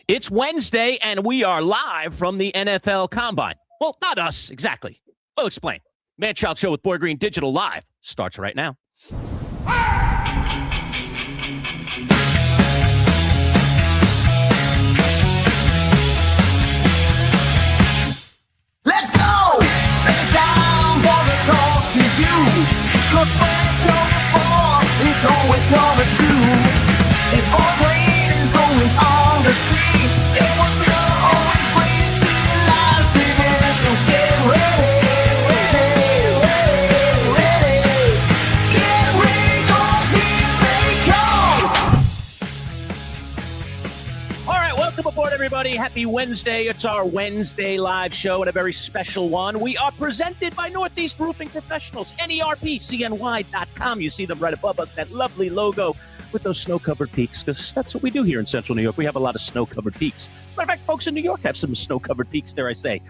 It's Wednesday, and we are live from the NFL Combine. Well, not us, exactly. We'll explain. Manchild Show with Boy Green Digital Live starts right now. Let's go! It's time for the talk to you. 'Cause when it comes for, it's all we're gonna do. If Boy Green is always on the scene, it was gonna always bring to life. So get ready, get ready, 'cause here they come. All right, welcome aboard, everybody. Happy Wednesday. It's our Wednesday live show and a very special one. We are presented by Northeast Roofing Professionals, NERPCNY.com. You see them right above us, that lovely logo with those snow-covered peaks, because that's what we do here in Central New York. We have a lot of snow-covered peaks. Matter of fact, folks in New York have some snow-covered peaks, dare I say,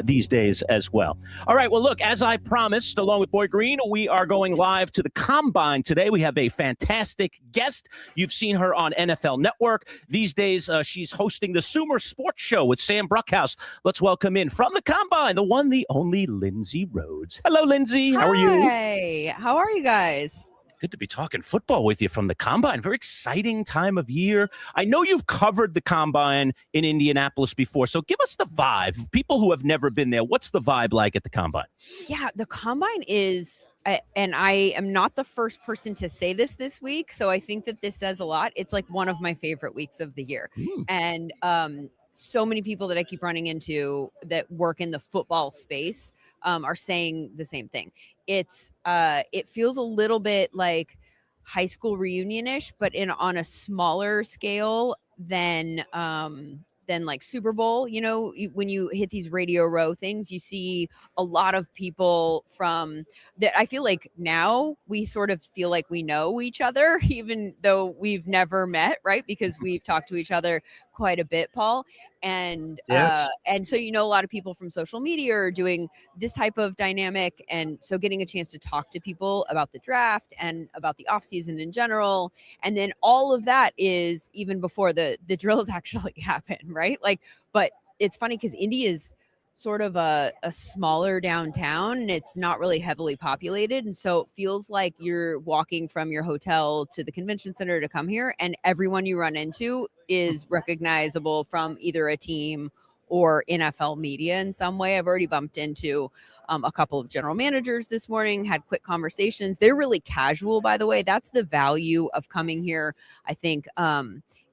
these days as well. All right, well, look, as I promised, along with Boy Green, we are going live to the Combine today. We have a fantastic guest. You've seen her on NFL Network. These days, she's hosting the Sumer Sports Show with Sam Bruckhouse. Let's welcome in from the Combine, the one, the only Lindsay Rhodes. Hello, Lindsay. How are you? Hi. How are you guys? Good to be talking football with you from the Combine. Very exciting time of year. I know you've covered the Combine in Indianapolis before, so give us the vibe. People who have never been there, what's the vibe like at the Combine? Yeah, the Combine is, and I am not the first person to say this week, so I think that this says a lot. It's like one of my favorite weeks of the year. And so many people that I keep running into that work in the football space are saying the same thing. It's it feels a little bit like high school reunion-ish, but on a smaller scale than like Super Bowl. You know, when you hit these Radio Row things, you see a lot of people from that. I feel like now we sort of feel like we know each other, even though we've never met, right? Because we've talked to each other quite a bit, Paul. And Yes. And so, you know, a lot of people from social media are doing this type of dynamic. And so getting a chance to talk to people about the draft and about the offseason in general. And then all of that is even before the drills actually happen, right? Like, but it's funny because Indy is sort of a smaller downtown and it's not really heavily populated. And so it feels like you're walking from your hotel to the convention center to come here, and everyone you run into is recognizable from either a team or NFL media in some way. I've already bumped into a couple of general managers this morning, had quick conversations. They're really casual, by the way. That's the value of coming here, I think.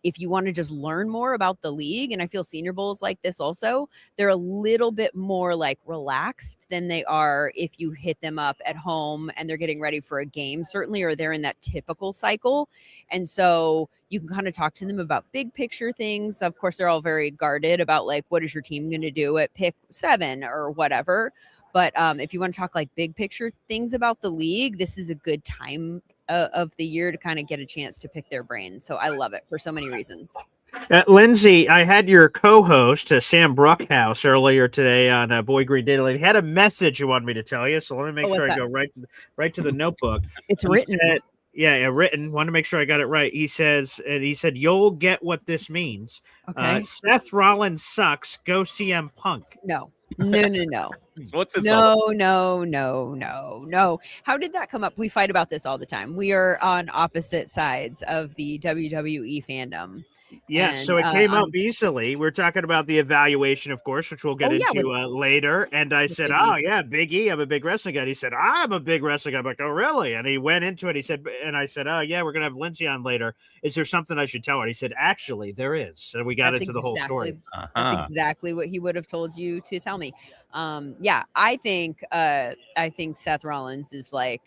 If you want to just learn more about the league, and I feel Senior Bowls like this also, they're a little bit more like relaxed than they are if you hit them up at home and they're getting ready for a game, certainly, or they're in that typical cycle. And so you can kind of talk to them about big picture things. Of course, they're all very guarded about like, what is your team going to do at pick 7 or whatever. But if you want to talk like big picture things about the league, this is a good time of the year to kind of get a chance to pick their brain. So I love it for so many reasons. Lindsay, I had your co-host, Sam Bruckhouse, earlier today on Boy Green Daily. He had a message he wanted me to tell you, so let me make sure I go right to the notebook. It's written. Yeah, written. Want to make sure I got it right. He said, you'll get what this means. Okay. Seth Rollins sucks. Go CM Punk. No. What's this all about? No. How did that come up? We fight about this all the time. We are on opposite sides of the WWE fandom. Yeah, And, so it came up easily. We're talking about the evaluation, of course, which we'll get into later. And I said, Big E. yeah, Big E, I'm a big wrestling guy. He said, I'm a big wrestling guy. I'm like, oh, really? And he went into it. He said, and I said, oh, yeah, we're going to have Lindsay on later. Is there something I should tell her? He said, actually, there is. So we got into the whole story. That's exactly what he would have told you to tell me. Yeah, I think Seth Rollins is like,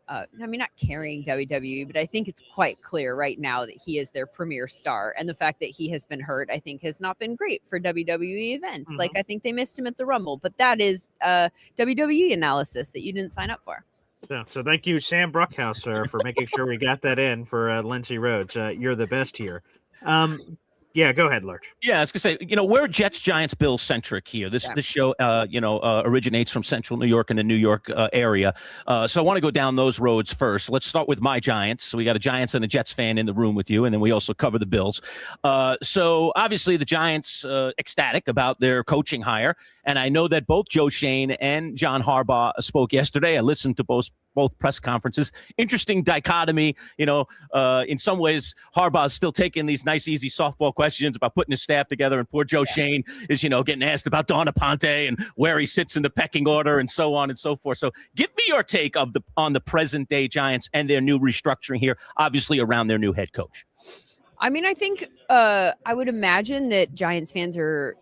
not carrying WWE, but I think it's quite clear right now that he is their premier star. And the fact that he has been hurt, I think, has not been great for WWE events. Mm-hmm. Like, I think they missed him at the Rumble, but that is WWE analysis that you didn't sign up for. So thank you, Sam Bruckhouse, for making sure we got that in for Lindsay Rhodes. You're the best here. Yeah, go ahead, Lurch. Yeah, I was gonna say, we're Jets, Giants, Bills centric here. This show, originates from Central New York and the New York area. So I want to go down those roads first. Let's start with my Giants. So we got a Giants and a Jets fan in the room with you, and then we also cover the Bills. So obviously the Giants ecstatic about their coaching hire, and I know that both Joe Shane and John Harbaugh spoke yesterday. I listened to both press conferences. Interesting dichotomy. In some ways, Harbaugh is still taking these nice, easy softball questions about putting his staff together, and poor Joe Shane is, getting asked about Don Aponte and where he sits in the pecking order and so on and so forth. So give me your take on the present day Giants and their new restructuring here, obviously around their new head coach. I mean, I think I would imagine that Giants fans are,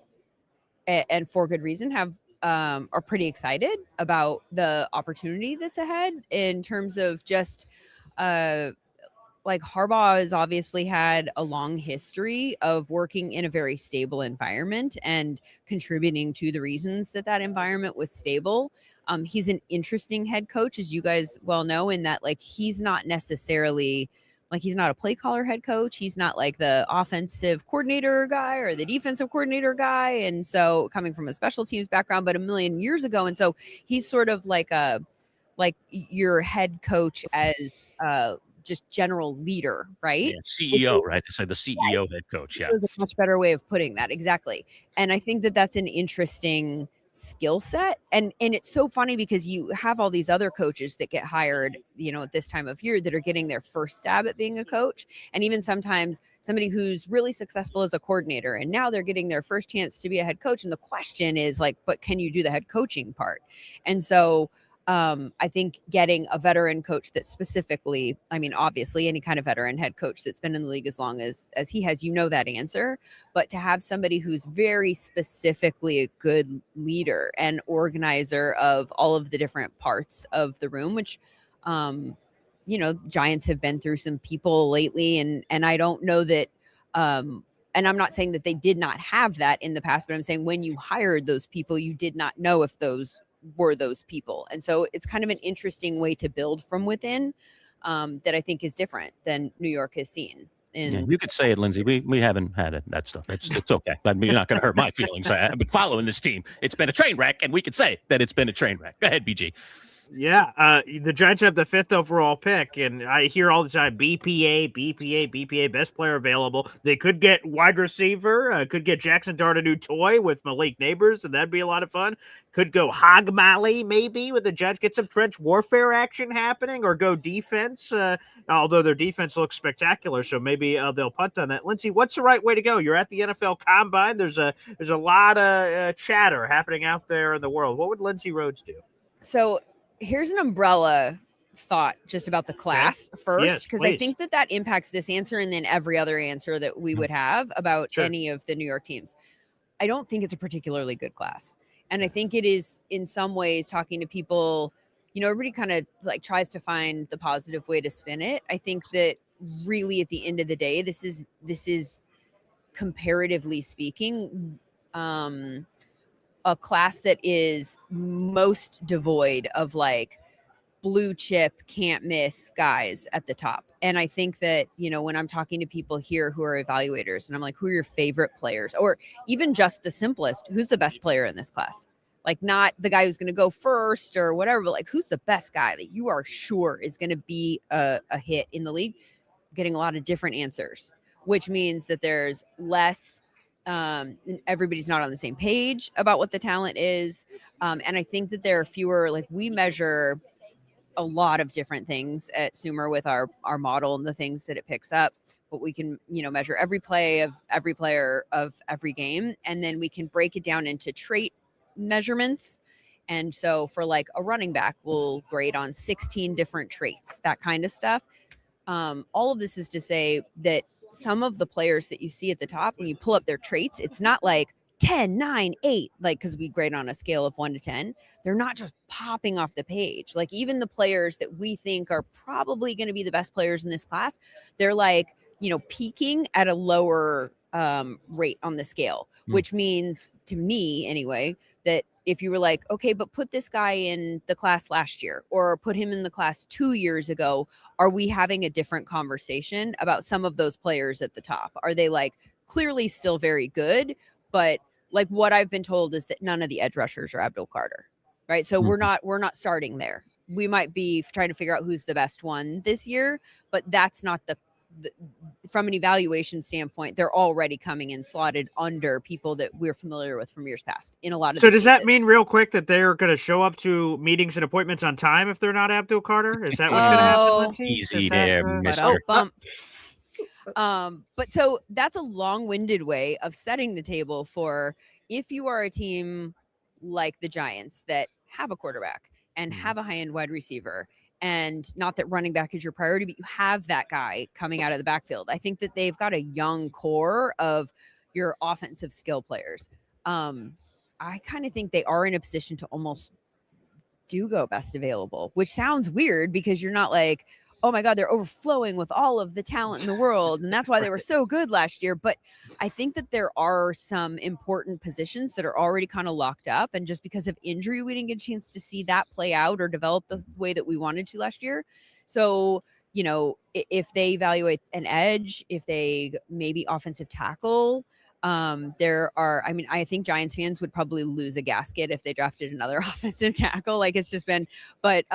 and for good reason, are pretty excited about the opportunity that's ahead in terms of just like Harbaugh has obviously had a long history of working in a very stable environment and contributing to the reasons that environment was stable. He's an interesting head coach, as you guys well know, in that like he's not necessarily like he's not a play caller head coach. He's not like the offensive coordinator guy or the defensive coordinator guy. And so coming from a special teams background, but a million years ago. And so he's sort of like your head coach as just general leader, right? Yeah, CEO, right? They say the CEO head coach. Yeah. There's a much better way of putting that. Exactly. And I think that that's an interesting skill set. And it's so funny because you have all these other coaches that get hired, at this time of year that are getting their first stab at being a coach. And even sometimes somebody who's really successful as a coordinator, and now they're getting their first chance to be a head coach. And the question is like, but can you do the head coaching part? And so I think getting a veteran coach that specifically, I mean, obviously any kind of veteran head coach that's been in the league as long as he has, that answer, but to have somebody who's very specifically a good leader and organizer of all of the different parts of the room, which, Giants have been through some people lately. And I don't know that, and I'm not saying that they did not have that in the past, but I'm saying when you hired those people, you did not know if those were those people. And so it's kind of an interesting way to build from within that I think is different than New York has seen. You could say it, Lindsay. We haven't had that stuff. It's okay. I mean, you're not going to hurt my feelings. I've been following this team. It's been a train wreck, and we could say that it's been a train wreck. Go ahead, BG. Yeah, the Giants have the 5th overall pick, and I hear all the time BPA, best player available. They could get wide receiver, could get Jackson Dart a new toy with Malik Neighbors, and that'd be a lot of fun. Could go Hog Malley maybe with the Giants, get some trench warfare action happening, or go defense, although their defense looks spectacular, so maybe they'll punt on that. Lindsay, what's the right way to go? You're at the NFL Combine. There's a lot of chatter happening out there in the world. What would Lindsay Rhodes do? So here's an umbrella thought just about the class first, because I think that impacts this answer and then every other answer that we would have about any of the New York teams. I don't think it's a particularly good class. And I think it is in some ways talking to people, everybody kind of like tries to find the positive way to spin it. I think that really at the end of the day, this is comparatively speaking, a class that is most devoid of like blue chip, can't miss guys at the top. And I think that, when I'm talking to people here who are evaluators and I'm like, who are your favorite players? Or even just the simplest, who's the best player in this class? Like not the guy who's going to go first or whatever, but like who's the best guy that you are sure is going to be a hit in the league? Getting a lot of different answers, which means that there's less everybody's not on the same page about what the talent is. And I think that there are fewer, like we measure a lot of different things at Sumer with our model and the things that it picks up, but we can, measure every play of every player of every game. And then we can break it down into trait measurements. And so for like a running back, we'll grade on 16 different traits, that kind of stuff. All of this is to say that some of the players that you see at the top, when you pull up their traits, it's not like 10, 9, 8, like, because we grade on a scale of 1 to 10. They're not just popping off the page. Like even the players that we think are probably going to be the best players in this class, they're like, peaking at a lower rate on the scale, which means to me anyway, that if you were like, okay, but put this guy in the class last year or put him in the class 2 years ago, are we having a different conversation about some of those players at the top? Are they like clearly still very good, but like what I've been told is that none of the edge rushers are Abdul Carter, right? So we're not starting there. We might be trying to figure out who's the best one this year, but that's not the from an evaluation standpoint, they're already coming in slotted under people that we're familiar with from years past in a lot of. So does that mean real quick that they're going to show up to meetings and appointments on time if they're not Abdul Carter? Is that what's going to happen, Lindsay? Easy there, mister. But so that's a long-winded way of setting the table for if you are a team like the Giants that have a quarterback and have a high-end wide receiver, and not that running back is your priority, but you have that guy coming out of the backfield. I think that they've got a young core of your offensive skill players. I kind of think they are in a position to almost do go best available, which sounds weird because you're not like, oh my God, they're overflowing with all of the talent in the world. And that's why they were so good last year. But I think that there are some important positions that are already kind of locked up. And just because of injury, we didn't get a chance to see that play out or develop the way that we wanted to last year. So, you know, if they evaluate an edge, if they maybe offensive tackle, I think Giants fans would probably lose a gasket if they drafted another offensive tackle. Like it's just been, but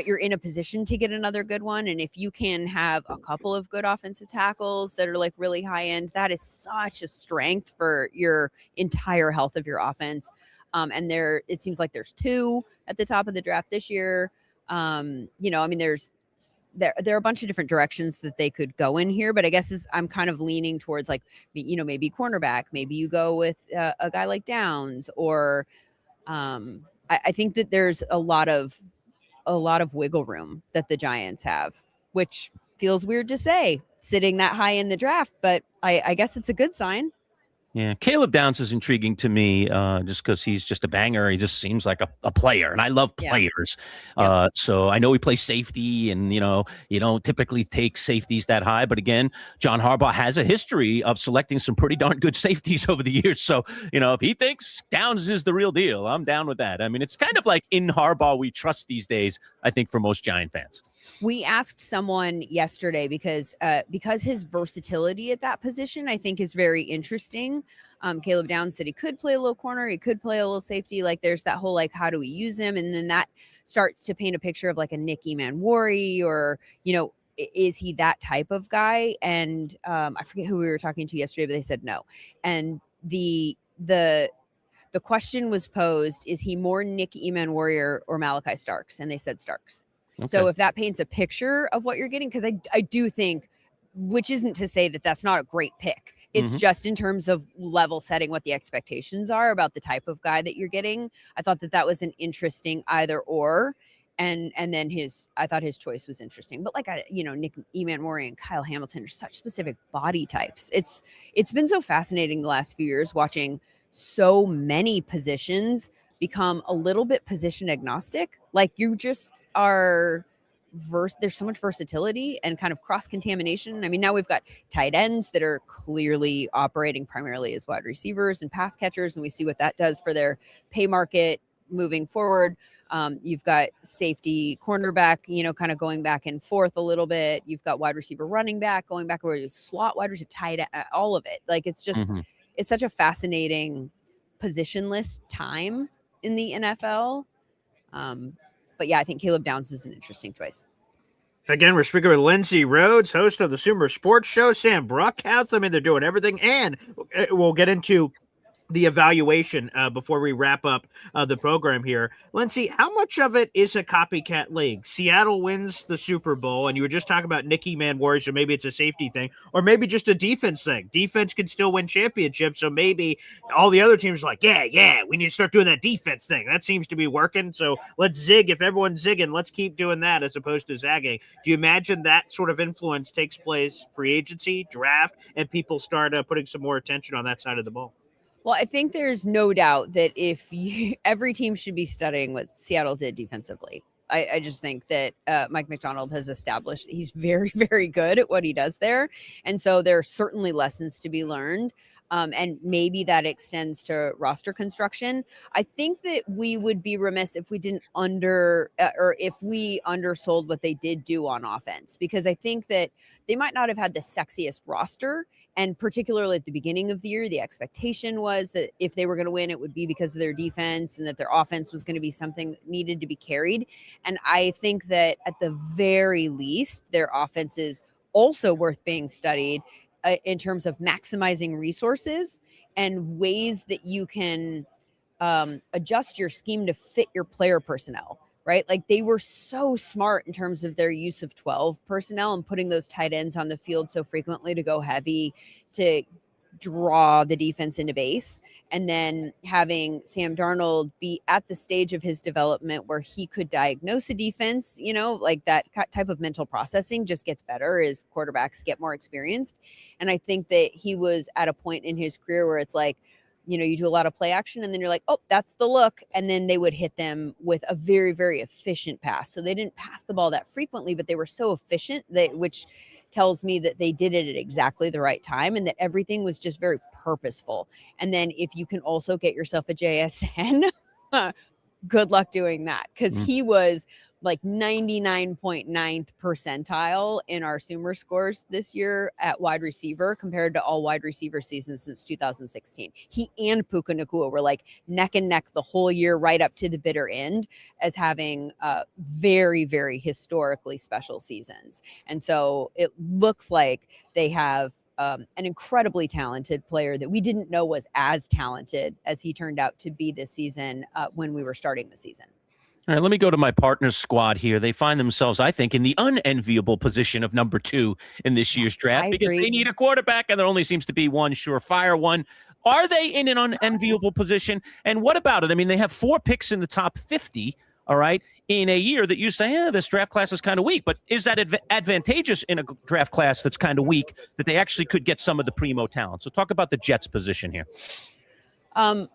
you're in a position to get another good one. And if you can have a couple of good offensive tackles that are like really high end, that is such a strength for your entire health of your offense. And it seems like there's two at the top of the draft this year. There are a bunch of different directions that they could go in here, but I guess I'm kind of leaning towards like, maybe cornerback, maybe you go with a guy like Downs, or I think that there's a lot of wiggle room that the Giants have, which feels weird to say sitting that high in the draft, but I guess it's a good sign. Yeah, Caleb Downs is intriguing to me just because he's just a banger. He just seems like a player, and I love players. Yeah. So I know he plays safety, and, you don't typically take safeties that high. But again, John Harbaugh has a history of selecting some pretty darn good safeties over the years. So, if he thinks Downs is the real deal, I'm down with that. I mean, it's kind of like in Harbaugh we trust these days, I think, for most Giant fans. We asked someone yesterday because his versatility at that position, I think, is very interesting. Caleb Downs said he could play a little corner, he could play a little safety. Like there's that whole like, how do we use him? And then that starts to paint a picture of like a Nick Emanwari, or is he that type of guy? And I forget who we were talking to yesterday, but they said no. And the question was posed: is he more Nick Emanwari or Malachi Starks? And they said Starks. Okay. So if that paints a picture of what you're getting, because I do think, which isn't to say that that's not a great pick. It's just in terms of level setting what the expectations are about the type of guy that you're getting. I thought that was an interesting either or. And then I thought his choice was interesting. But like, Nick Emanwari and Kyle Hamilton are such specific body types. It's been so fascinating the last few years watching so many positions become a little bit position agnostic. Like you just are there's so much versatility and kind of cross contamination. I mean, now we've got tight ends that are clearly operating primarily as wide receivers and pass catchers, and we see what that does for their pay market moving forward. You've got safety, cornerback, kind of going back and forth a little bit. You've got wide receiver, running back, going back where you slot wide receiver, tight end, all of it. Like it's just it's such a fascinating positionless time in the NFL. But yeah, I think Caleb Downs is an interesting choice. Again, we're speaking with Lindsay Rhodes, host of the Sumer Sports Show, Sam Brockhouse. I mean, they're doing everything, and we'll get into the evaluation before we wrap up the program here. Lindsay, how much of it is a copycat league? Seattle wins the Super Bowl, and you were just talking about Nick Emanwari, so maybe it's a safety thing, or maybe just a defense thing. Defense can still win championships, so maybe all the other teams are like, yeah, we need to start doing that defense thing. That seems to be working, so let's zig. If everyone's zigging, let's keep doing that as opposed to zagging. Do you imagine that sort of influence takes place free agency, draft, and people start putting some more attention on that side of the ball? Well, I think there's no doubt that every team should be studying what Seattle did defensively. I just think that Mike Macdonald has established he's very, very good at what he does there. And so there are certainly lessons to be learned. And maybe that extends to roster construction. I think that we would be remiss if we didn't if we undersold what they did do on offense, because I think that they might not have had the sexiest roster And particularly at the beginning of the year, the expectation was that if they were going to win, it would be because of their defense and that their offense was going to be something that needed to be carried. And I think that at the very least, their offense is also worth being studied in terms of maximizing resources and ways that you can adjust your scheme to fit your player personnel. Right? Like they were so smart in terms of their use of 12 personnel and putting those tight ends on the field so frequently to go heavy, to draw the defense into base, and then having Sam Darnold be at the stage of his development where he could diagnose a defense, like that type of mental processing just gets better as quarterbacks get more experienced. And I think that he was at a point in his career where it's like, you do a lot of play action and then you're like, oh, that's the look. And then they would hit them with a very, very efficient pass. So they didn't pass the ball that frequently, but they were so efficient which tells me that they did it at exactly the right time and that everything was just very purposeful. And then if you can also get yourself a JSN, good luck doing that. Because he was like 99.9th percentile in our Sumer scores this year at wide receiver compared to all wide receiver seasons since 2016. He and Puka Nacua were like neck and neck the whole year right up to the bitter end as having very, very historically special seasons. And so it looks like they have an incredibly talented player that we didn't know was as talented as he turned out to be this season when we were starting the season. All right, let me go to my partner's squad here. They find themselves, I think, in the unenviable position of number 2 in this year's draft because they need a quarterback, and there only seems to be one surefire one. Are they in an unenviable position? And what about it? I mean, they have 4 picks in the top 50, all right, in a year that you say, this draft class is kind of weak. But is that advantageous in a draft class that's kind of weak that they actually could get some of the primo talent? So talk about the Jets' position here.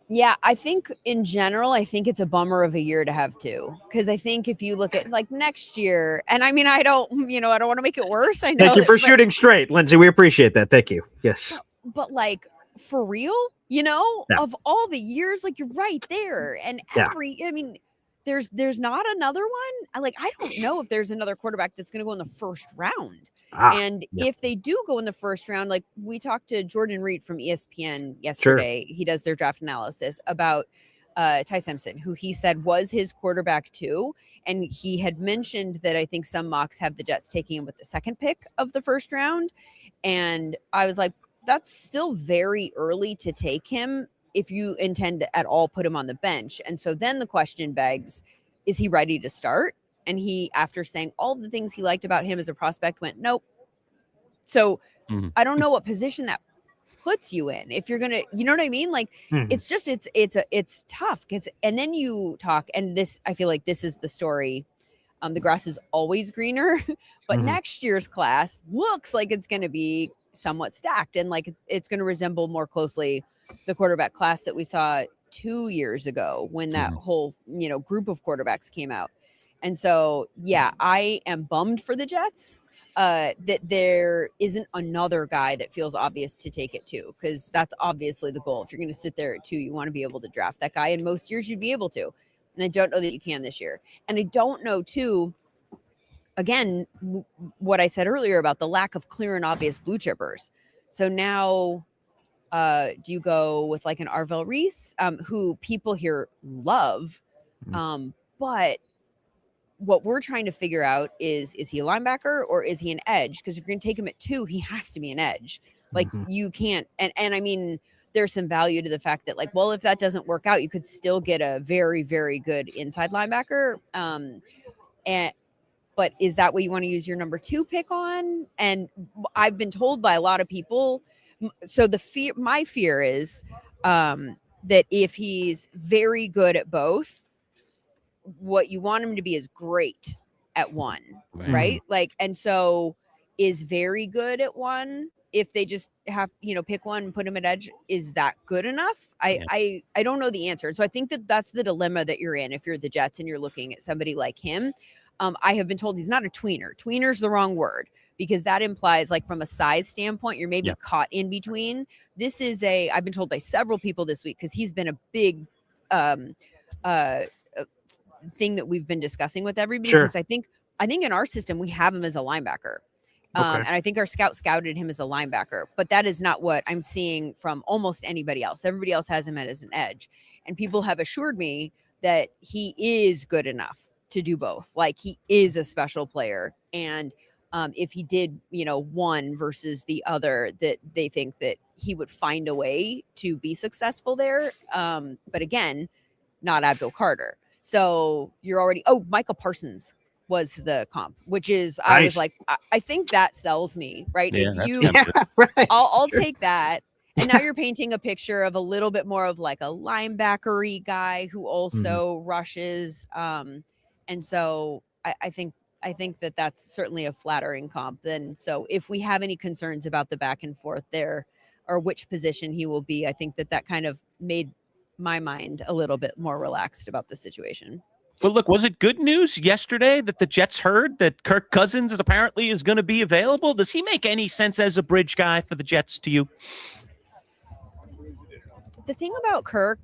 Yeah, I think in general, I think it's a bummer of a year to have 2, because I think if you look at like next year, and I mean, I don't want to make it worse. I know. Thank you for shooting straight, Lindsay. We appreciate that. Thank you. Yes. But like for real, of all the years, like you're right there. And I mean, there's not another one. I don't know if there's another quarterback that's going to go in the first round. If they do go in the first round, like we talked to Jordan Reed from ESPN yesterday, he does their draft analysis about Ty Simpson, who he said was his quarterback too. And he had mentioned that I think some mocks have the Jets taking him with the second pick of the first round. And I was like, that's still very early to take him if you intend to at all put him on the bench. And so then the question begs, is he ready to start? And he, after saying all the things he liked about him as a prospect, went, nope. So I don't know what position that puts you in. If you're going to, you know what I mean? Like, it's just, it's tough. And then you talk, and this, I feel like this is the story. The grass is always greener, but next year's class looks like it's going to be somewhat stacked. And like, it's going to resemble more closely the quarterback class that we saw 2 years ago when that whole, group of quarterbacks came out. And so, yeah, I am bummed for the Jets that there isn't another guy that feels obvious to take it to, because that's obviously the goal. If you're going to sit there at 2, you want to be able to draft that guy. And most years you'd be able to. And I don't know that you can this year. And I don't know, too, again, what I said earlier about the lack of clear and obvious blue chippers. So now... do you go with like an Arvell Reese, who people here love? But what we're trying to figure out is he a linebacker or is he an edge? Because if you're going to take him at 2, he has to be an edge. Like you can't. And I mean, there's some value to the fact that like, well, if that doesn't work out, you could still get a very, very good inside linebacker. But is that what you want to use your number 2 pick on? And I've been told by a lot of people. So my fear is that if he's very good at both, what you want him to be is great at one, right? Like, and so is very good at one. If they just have, pick one and put him at edge, is that good enough? I don't know the answer. So I think that's the dilemma that you're in if you're the Jets and you're looking at somebody like him. I have been told he's not a tweener. Tweener's the wrong word, because that implies like from a size standpoint, you're maybe caught in between. This is I've been told by several people this week, because he's been a big thing that we've been discussing with everybody. Because I think in our system, we have him as a linebacker. Okay. And I think our scout scouted him as a linebacker, but that is not what I'm seeing from almost anybody else. Everybody else has him as an edge. And people have assured me that he is good enough to do both. Like, he is a special player. And if he did, one versus the other, that they think that he would find a way to be successful there. But again, not Abdul Carter. So you're already, Michael Parsons was the comp, which is, I was Nice. like, I think that sells me, right? Yeah, If that's you, tempting. Yeah, right. I'll take that. And now you're painting a picture of a little bit more of like a linebackery guy who also rushes. And so I think that that's certainly a flattering comp. Then, so if we have any concerns about the back and forth there, or which position he will be, I think that kind of made my mind a little bit more relaxed about the situation. Well, look, was it good news yesterday that the Jets heard that Kirk Cousins is going to be available? Does he make any sense as a bridge guy for the Jets to you? The thing about Kirk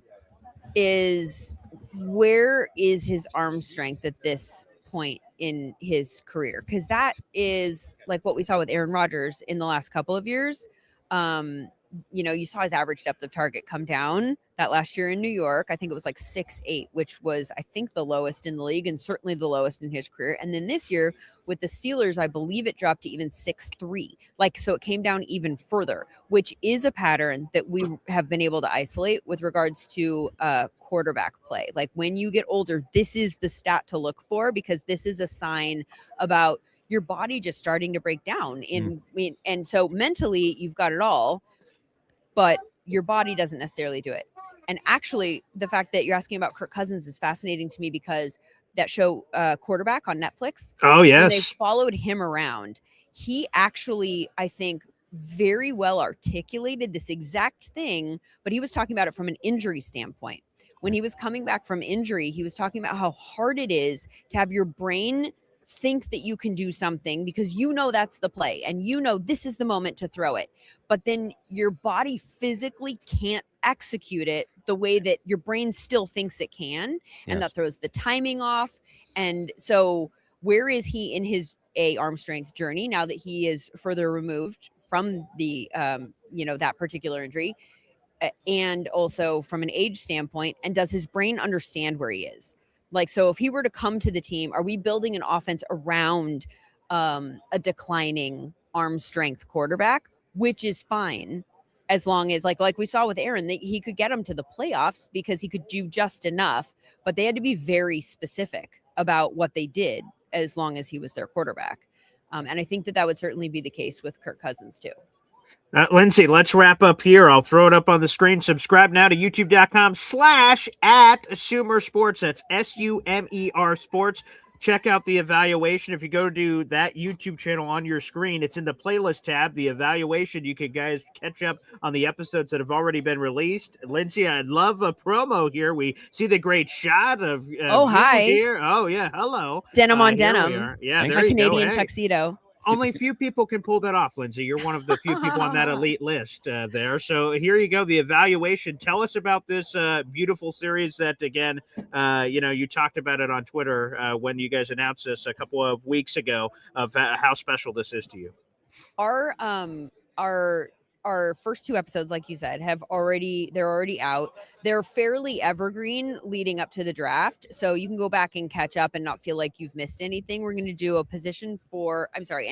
is, where is his arm strength at this point in his career? Because that is like what we saw with Aaron Rodgers in the last couple of years. You saw his average depth of target come down that last year in New York. I think it was like 6'8", which was, I think, the lowest in the league and certainly the lowest in his career. And then this year with the Steelers, I believe it dropped to even 6'3". So it came down even further, which is a pattern that we have been able to isolate with regards to quarterback play. Like, when you get older, this is the stat to look for, because this is a sign about your body just starting to break down. And so mentally you've got it all, but your body doesn't necessarily do it. And actually, the fact that you're asking about Kirk Cousins is fascinating to me, because that show Quarterback on Netflix, Oh, yes. when they followed him around, he actually, I think, very well articulated this exact thing, but he was talking about it from an injury standpoint. When he was coming back from injury, he was talking about how hard it is to have your brain think that you can do something, because that's the play and this is the moment to throw it, but then your body physically can't execute it the way that your brain still thinks it can. And that throws the timing off. And so where is he in his arm strength journey now that he is further removed from the that particular injury, and also from an age standpoint? And does his brain understand where he is? Like, so if he were to come to the team, are we building an offense around a declining arm strength quarterback, which is fine, as long as like we saw with Aaron, that he could get him to the playoffs because he could do just enough, but they had to be very specific about what they did as long as he was their quarterback. And I think that would certainly be the case with Kirk Cousins too. Lindsay, let's wrap up here. I'll throw it up on the screen. Subscribe now to youtube.com/@Sumer Sports. That's SUMER Sports. Check out the evaluation. If you go to that YouTube channel on your screen, it's in the playlist tab, the evaluation. You can, guys, catch up on the episodes that have already been released. Lindsay, I love a promo here. We see the great shot of hi here. Oh, yeah. Hello. Denim on Here we denim. are. Yeah, Thanks. there A you go. Canadian Hey. tuxedo. Only few people can pull that off, Lindsay. You're one of the few people on that elite list there. So here you go, the evaluation. Tell us about this beautiful series that, again, you talked about it on Twitter when you guys announced this a couple of weeks ago, of how special this is to you. Our first two episodes, like you said, they're already out. They're fairly evergreen leading up to the draft, so you can go back and catch up and not feel like you've missed anything. We're going to do an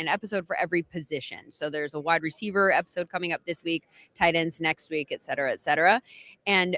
episode for every position. So there's a wide receiver episode coming up this week, tight ends next week, et cetera, et cetera. And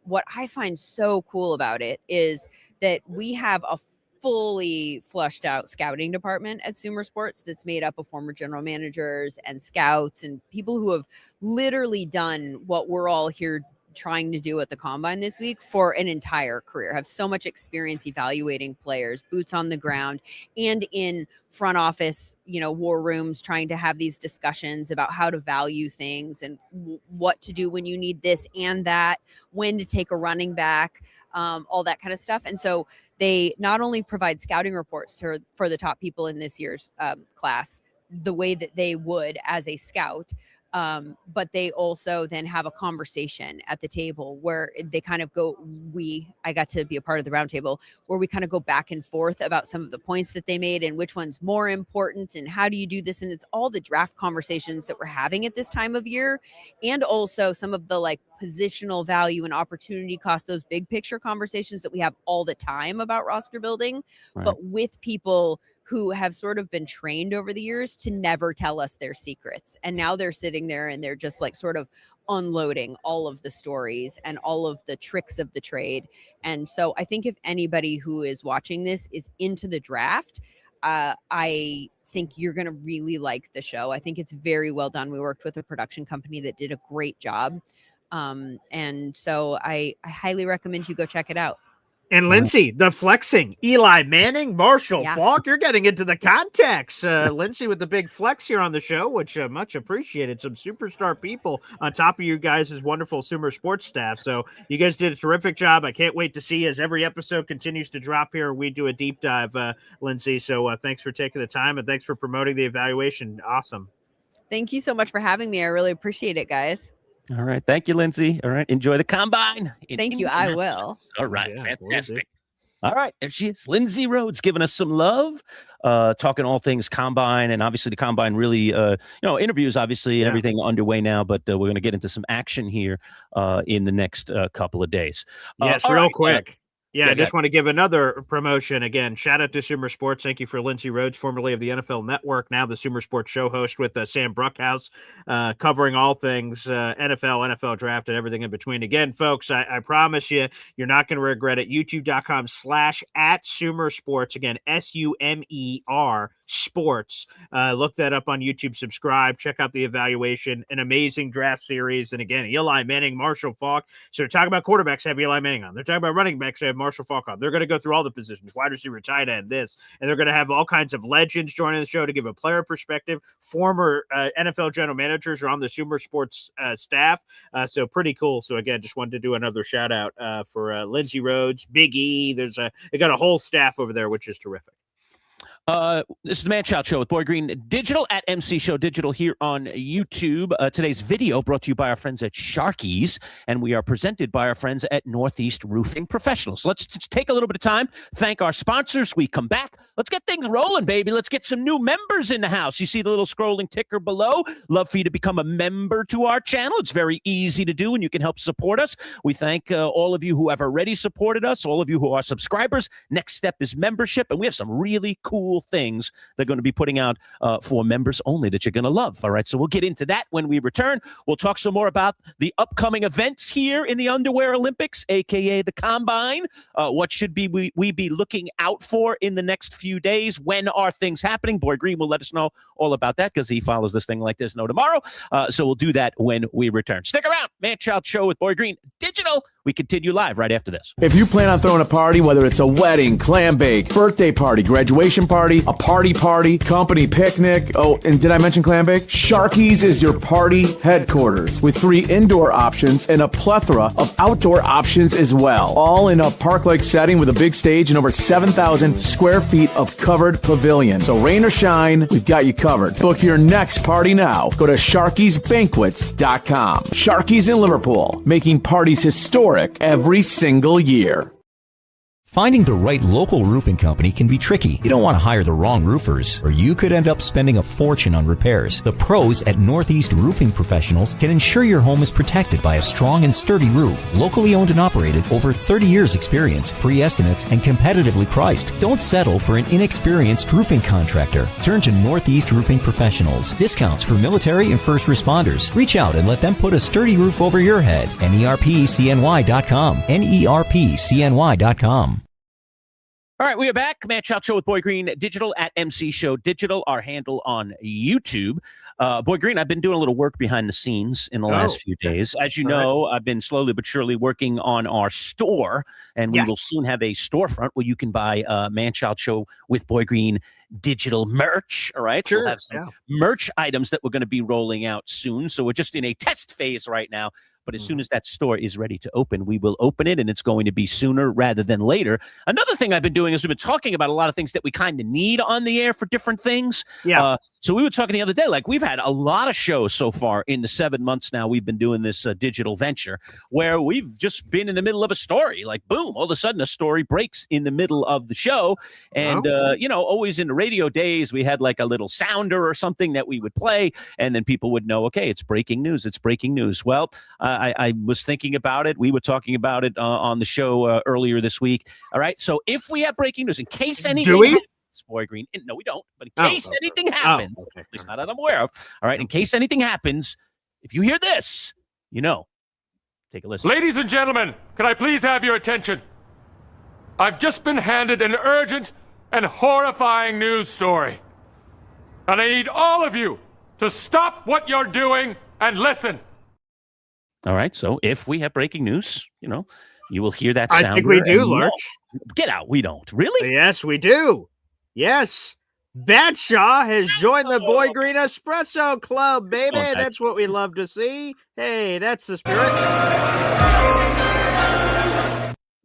what I find so cool about it is that we have a fully flushed out scouting department at Sumer Sports that's made up of former general managers and scouts and people who have literally done what we're all here trying to do at the combine this week for an entire career, have so much experience evaluating players, boots on the ground, and in front office, war rooms, trying to have these discussions about how to value things and what to do when you need this and that, when to take a running back, all that kind of stuff. And so they not only provide scouting reports for the top people in this year's class, the way that they would as a scout, But they also then have a conversation at the table where they kind of go, I got to be a part of the round table where we kind of go back and forth about some of the points that they made and which one's more important and how do you do this. And it's all the draft conversations that we're having at this time of year. And also some of the like positional value and opportunity cost, those big picture conversations that we have all the time about roster building, Right. but with people who have sort of been trained over the years to never tell us their secrets. And now they're sitting there and they're just like sort of unloading all of the stories and all of the tricks of the trade. And so I think if anybody who is watching this is into the draft, I think you're going to really like the show. I think it's very well done. We worked with a production company that did a great job. And so I highly recommend you go check it out. And Lindsay, the flexing, Eli Manning, Marshall Yeah. Faulk, you're getting into the context. Lindsay with the big flex here on the show, which much appreciated. Some superstar people on top of you guys' wonderful Sumer Sports staff. So you guys did a terrific job. I can't wait to see as every episode continues to drop here. We do a deep dive, Lindsay. So thanks for taking the time and thanks for promoting the evaluation. Awesome. Thank you so much for having me. I really appreciate it, guys. All right. Thank you, Lindsay. All right. Enjoy the combine. Thank you. I will. All right. Yeah, Fantastic. All right. There she is. Lindsay Rhodes giving us some love, talking all things combine. And obviously the combine really, interviews, obviously, and everything underway now. But we're going to get into some action here in the next couple of days. Yes, all real right, quick. I just go want to give another promotion again. Shout out to Sumer Sports. Thank you for Lindsay Rhodes, formerly of the NFL Network, now the Sumer Sports show host with Sam Bruckhouse, covering all things NFL draft, and everything in between. Again, folks, I promise you're not going to regret it. YouTube.com/@Sumer Sports. Again, SUMER Sports. Look that up on YouTube. Subscribe. Check out the evaluation. An amazing draft series. And again, Eli Manning, Marshall Faulk. So they're talking about quarterbacks, have Eli Manning on. They're talking about running backs, have Marshall Faulk on. They're going to go through all the positions, wide receiver, tight end, this. And they're going to have all kinds of legends joining the show to give a player perspective. Former NFL general managers are on the Sumer Sports staff. So pretty cool. So again, just wanted to do another shout out for Lindsay Rhodes, Big E. They got a whole staff over there, which is terrific. This is the Manchild Show with Boy Green Digital at MC Show Digital here on YouTube. Today's video brought to you by our friends at Sharkies, and we are presented by our friends at Northeast Roofing Professionals. Let's just take a little bit of time, thank our sponsors. We come back. Let's get things rolling, baby. Let's get some new members in the house. You see the little scrolling ticker below? Love for you to become a member to our channel. It's very easy to do, and you can help support us. We thank all of you who have already supported us, all of you who are subscribers. Next step is membership, and we have some really cool things they're going to be putting out for members only that you're going to love. All right, so we'll get into that when we return. We'll talk some more about the upcoming events here in the Underwear Olympics, aka the Combine. What should we be looking out for in the next few days? When are things happening? Boy Green will let us know all about that because he follows this thing like there's no tomorrow. So we'll do that when we return. Stick around. Manchild Show with Boy Green Digital. We continue live right after this. If you plan on throwing a party, whether it's a wedding, clam bake, birthday party, graduation party, a party, company picnic, oh, and did I mention clam bake? Sharkies is your party headquarters with 3 indoor options and a plethora of outdoor options as well. All in a park-like setting with a big stage and over 7,000 square feet of covered pavilion. So rain or shine, we've got you covered. Book your next party now. Go to SharkiesBanquets.com. Sharkies in Liverpool, making parties historic every single year. Finding the right local roofing company can be tricky. You don't want to hire the wrong roofers, or you could end up spending a fortune on repairs. The pros at Northeast Roofing Professionals can ensure your home is protected by a strong and sturdy roof. Locally owned and operated, over 30 years experience, free estimates, and competitively priced. Don't settle for an inexperienced roofing contractor. Turn to Northeast Roofing Professionals. Discounts for military and first responders. Reach out and let them put a sturdy roof over your head. NERPCNY.com. NERPCNY.com. All right, we are back. Manchild Show with Boy Green Digital at MC Show Digital, our handle on YouTube. Boy Green, I've been doing a little work behind the scenes in the last few days. As you know, I've been slowly but surely working on our store, and we will soon have a storefront where you can buy Manchild Show with Boy Green Digital merch. All right, Sure. We'll have some merch items that we're going to be rolling out soon. So we're just in a test phase right now. But as soon as that store is ready to open, we will open it, and it's going to be sooner rather than later. Another thing I've been doing is we've been talking about a lot of things that we kind of need on the air for different things. Yeah. So we were talking the other day, like we've had a lot of shows so far in the 7 months now we've been doing this digital venture where we've just been in the middle of a story. Like, boom, all of a sudden a story breaks in the middle of the show. And, always in the radio days, we had like a little sounder or something that we would play, and then people would know, okay, it's breaking news. It's breaking news. Well, I was thinking about it. We were talking about it on the show earlier this week. All right. So if we have breaking news, in case anything happens, Boy Green, no, we don't. But in case anything happens, at least not that I'm aware of. All right. In case anything happens, if you hear this, take a listen. Ladies and gentlemen, can I please have your attention? I've just been handed an urgent and horrifying news story. And I need all of you to stop what you're doing and listen. All right. So if we have breaking news, you will hear that sound. I think we do, Lurch. Get out. We don't. Really? Yes, we do. Yes. Badshaw has joined the Boy Green Espresso Club, baby. That's what we love to see. Hey, that's the spirit.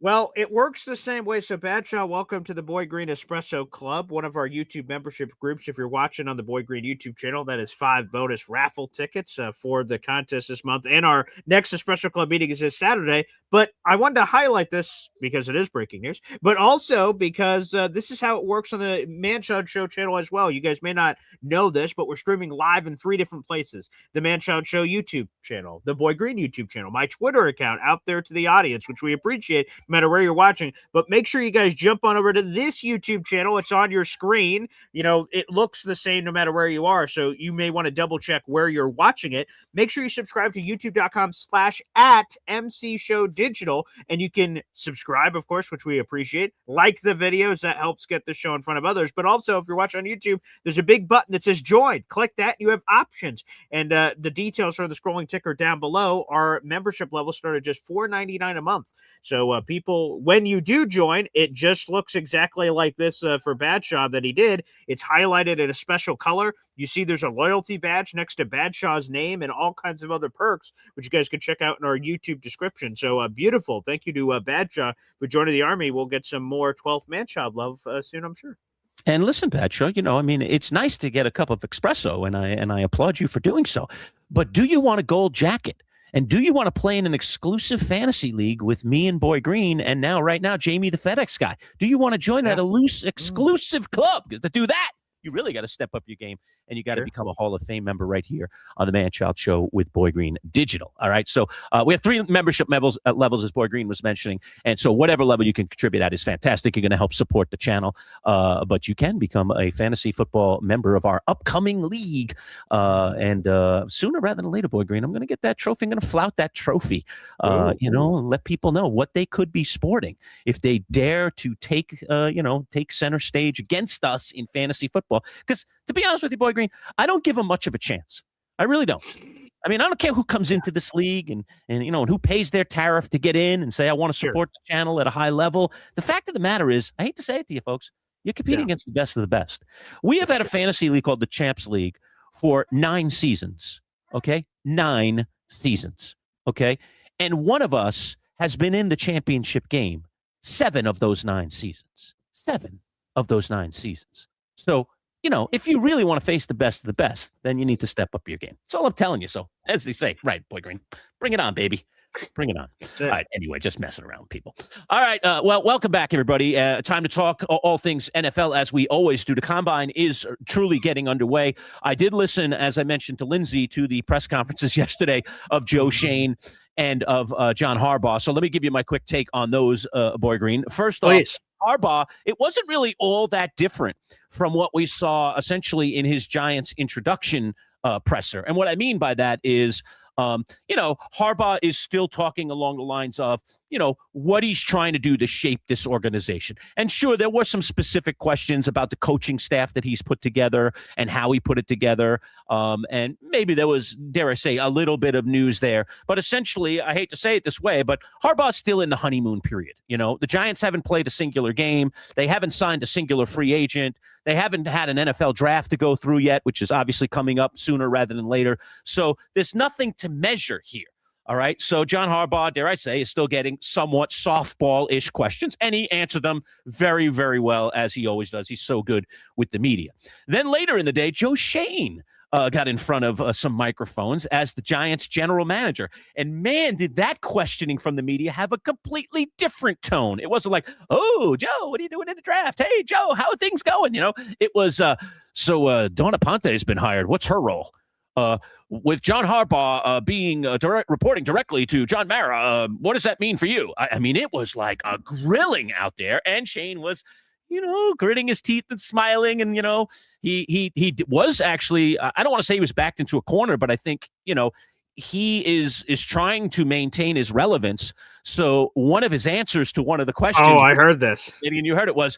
Well, it works the same way. So, Badshaw, welcome to the Boy Green Espresso Club, one of our YouTube membership groups. If you're watching on the Boy Green YouTube channel, that is 5 bonus raffle tickets for the contest this month. And our next Espresso Club meeting is this Saturday. But I wanted to highlight this because it is breaking news, but also because this is how it works on the Manchild Show channel as well. You guys may not know this, but we're streaming live in 3 different places. The Manchild Show YouTube channel, the Boy Green YouTube channel, my Twitter account out there to the audience, which we appreciate no matter where you're watching. But make sure you guys jump on over to this YouTube channel. It's on your screen. It looks the same no matter where you are. So you may want to double check where you're watching it. Make sure you subscribe to youtube.com/@MCShowDigital, and you can subscribe, of course, which we appreciate. Like the videos. That helps get the show in front of others. But also, if you're watching on YouTube, there's a big button that says join. Click that. You have options. And the details are the scrolling ticker down below. Our membership level start at just $4.99 a month. So people, when you do join, it just looks exactly like this for Badshaw that he did. It's highlighted in a special color. You see there's a loyalty badge next to Badshaw's name and all kinds of other perks, which you guys can check out in our YouTube description. So beautiful. Thank you to Badshaw for joining the Army. We'll get some more 12th Manchild love soon, I'm sure. And listen, Badshaw, it's nice to get a cup of espresso, and I applaud you for doing so. But do you want a gold jacket? And do you want to play in an exclusive fantasy league with me and Boy Green and right now, Jamie the FedEx guy? Do you want to join that exclusive club? Because to do that, you really got to step up your game, and you got to become a Hall of Fame member right here on the Manchild Show with Boy Green Digital. All right. So we have 3 membership levels, as Boy Green was mentioning. And so whatever level you can contribute at is fantastic. You're going to help support the channel. But you can become a fantasy football member of our upcoming league. And sooner rather than later, Boy Green, I'm going to get that trophy. I'm going to flout that trophy, let people know what they could be sporting if they dare to take center stage against us in fantasy football. Because to be honest with you, Boy Green, I don't give them much of a chance. I really don't. I mean, I don't care who comes into this league and who pays their tariff to get in and say, I want to support the channel at a high level. The fact of the matter is, I hate to say it to you folks, you're competing against the best of the best. We have had a fantasy league called the Champs League for 9 seasons. Okay. 9 seasons. Okay. And one of us has been in the championship game 7 of those 9 seasons. 7 of those 9 seasons. So, if you really want to face the best of the best, then you need to step up your game. That's all I'm telling you. So, as they say, right, Boy Green, bring it on, baby. Bring it on. All right. Anyway, just messing around, people. All right. Well, welcome back, everybody. Time to talk all things NFL, as we always do. The Combine is truly getting underway. I did listen, as I mentioned to Lindsay, to the press conferences yesterday of Joe Shane and of John Harbaugh. So let me give you my quick take on those, Boy Green. First off, Harbaugh, it wasn't really all that different from what we saw essentially in his Giants introduction presser. And what I mean by that is, Harbaugh is still talking along the lines of, what he's trying to do to shape this organization. And sure, there were some specific questions about the coaching staff that he's put together and how he put it together. And maybe there was, dare I say, a little bit of news there. But essentially, I hate to say it this way, but Harbaugh's still in the honeymoon period. The Giants haven't played a singular game. They haven't signed a singular free agent. They haven't had an NFL draft to go through yet, which is obviously coming up sooner rather than later. So there's nothing to measure here. All right. So John Harbaugh, dare I say, is still getting somewhat softball-ish questions, and he answered them very, very well, as he always does. He's so good with the media. Then later in the day, Joe Shane got in front of some microphones as the Giants general manager. And man, did that questioning from the media have a completely different tone. It wasn't like, oh, Joe, what are you doing in the draft? Hey, Joe, how are things going? It was, so Donna Ponte has been hired. What's her role? With John Harbaugh being reporting directly to John Mara, what does that mean for you? I mean, it was like a grilling out there, and Shane was, gritting his teeth and smiling, and he was actually. I don't want to say he was backed into a corner, but I think he is trying to maintain his relevance. So one of his answers to one of the questions. Oh, I heard this. Maybe you heard it was,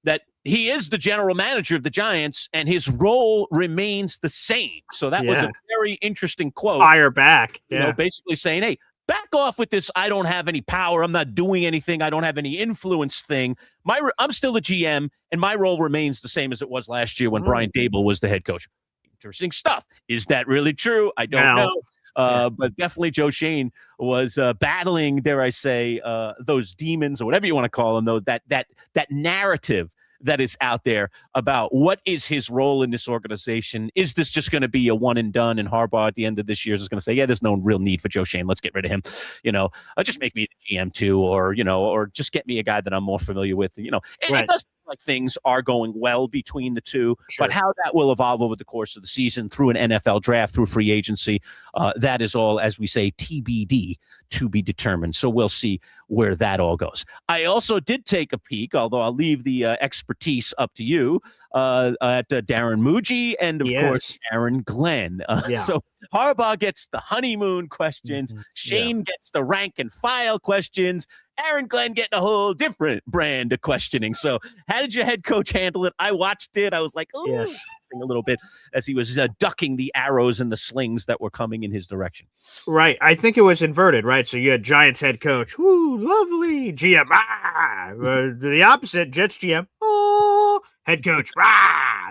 that he is the general manager of the Giants and his role remains the same. So that was a very interesting quote. Fire back. Basically saying, hey, back off with this. I don't have any power. I'm not doing anything. I don't have any influence thing. I'm still the GM and my role remains the same as it was last year when Brian Daboll was the head coach. Interesting stuff. Is that really true? I don't know. But definitely Joe Shane was battling, dare I say, those demons or whatever you want to call them, though, that narrative that is out there about what is his role in this organization. Is this just going to be a one and done? And Harbaugh at the end of this year is going to say, yeah, there's no real need for Joe Shane. Let's get rid of him. Just make me the GM too, or just get me a guy that I'm more familiar with. It does look like things are going well between the two, but how that will evolve over the course of the season through an NFL draft, through free agency, that is all, as we say, TBD, to be determined. So we'll see where that all goes. I also did take a peek, although I'll leave the expertise up to you, at Darren Muji and, of course, Aaron Glenn. So Harbaugh gets the honeymoon questions. Shane gets the rank and file questions. Aaron Glenn getting a whole different brand of questioning. So how did your head coach handle it? I watched it. I was like, oh, a little bit as he was ducking the arrows and the slings that were coming in his direction. Right. I think it was inverted, right? So you had Giants head coach, whoo, lovely, GM, the opposite, Jets GM, oh, head coach,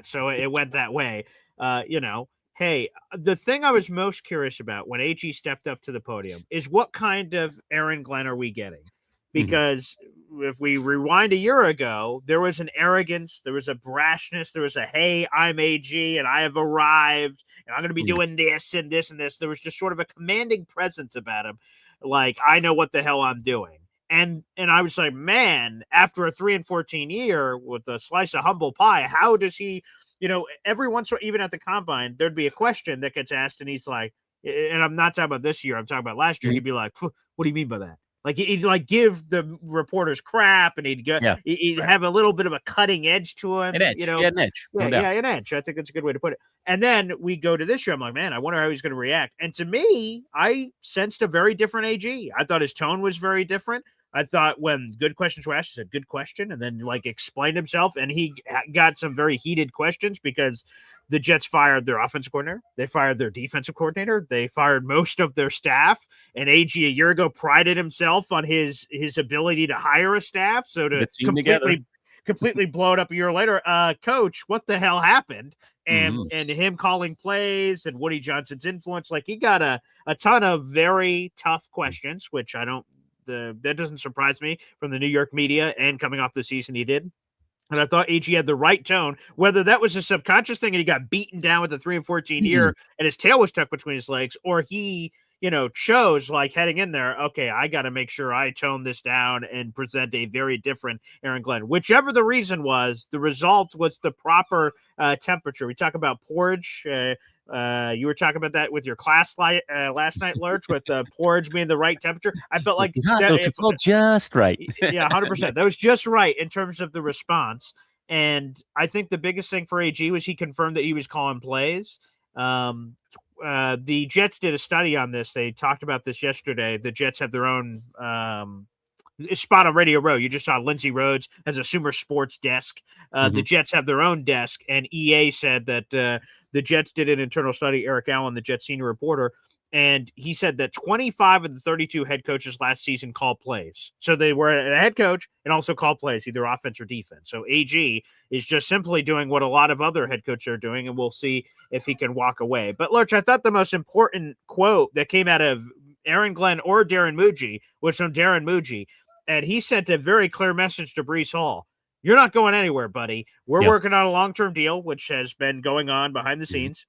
so it went that way. Hey, the thing I was most curious about when AG stepped up to the podium is what kind of Aaron Glenn are we getting? Because if we rewind a year ago, there was an arrogance, there was a brashness, there was a, hey, I'm AG and I have arrived and I'm going to be doing this and this and this. There was just sort of a commanding presence about him. Like, I know what the hell I'm doing. And I was like, man, after a 3-14 year with a slice of humble pie, how does he, every once in a while, even at the combine, there'd be a question that gets asked and he's like, and I'm not talking about this year, I'm talking about last year. He'd be like, what do you mean by that? Like he'd give the reporters crap, and he'd have a little bit of a cutting edge to him. An edge, an edge. An edge. I think that's a good way to put it. And then we go to this year. I'm like, man, I wonder how he's going to react. And to me, I sensed a very different AG. I thought his tone was very different. I thought when good questions were asked, he said good question, and then explained himself. And he got some very heated questions because the Jets fired their offensive coordinator. They fired their defensive coordinator. They fired most of their staff. And AG a year ago prided himself on his ability to hire a staff. So to completely blow it up a year later, coach, what the hell happened? And him calling plays and Woody Johnson's influence. Like, he got a ton of very tough questions, which that doesn't surprise me from the New York media, and coming off the season he did. And I thought AG had the right tone, whether that was a subconscious thing and he got beaten down with the 3-14 year and his tail was tucked between his legs, or he, chose heading in there, okay, I got to make sure I tone this down and present a very different Aaron Glenn. Whichever the reason was, the result was the proper temperature. We talk about porridge. You were talking about that with your class last night, Lurch, with porridge being the right temperature. I felt like just right. Yeah, 100%. That was just right in terms of the response. And I think the biggest thing for AG was he confirmed that he was calling plays. The Jets did a study on this. They talked about this yesterday. The Jets have their own spot on Radio Row. You just saw Lindsay Rhodes as a Sumer Sports desk. The Jets have their own desk, and EA said that the Jets did an internal study. Eric Allen, the Jets senior reporter, and he said that 25 of the 32 head coaches last season called plays. So they were a head coach and also called plays, either offense or defense. So AG is just simply doing what a lot of other head coaches are doing, and we'll see if he can walk away. But Lurch, I thought the most important quote that came out of Aaron Glenn or Darren Muji was from Darren Muji, and he sent a very clear message to Breece Hall. You're not going anywhere, buddy. We're working on a long-term deal, which has been going on behind the scenes.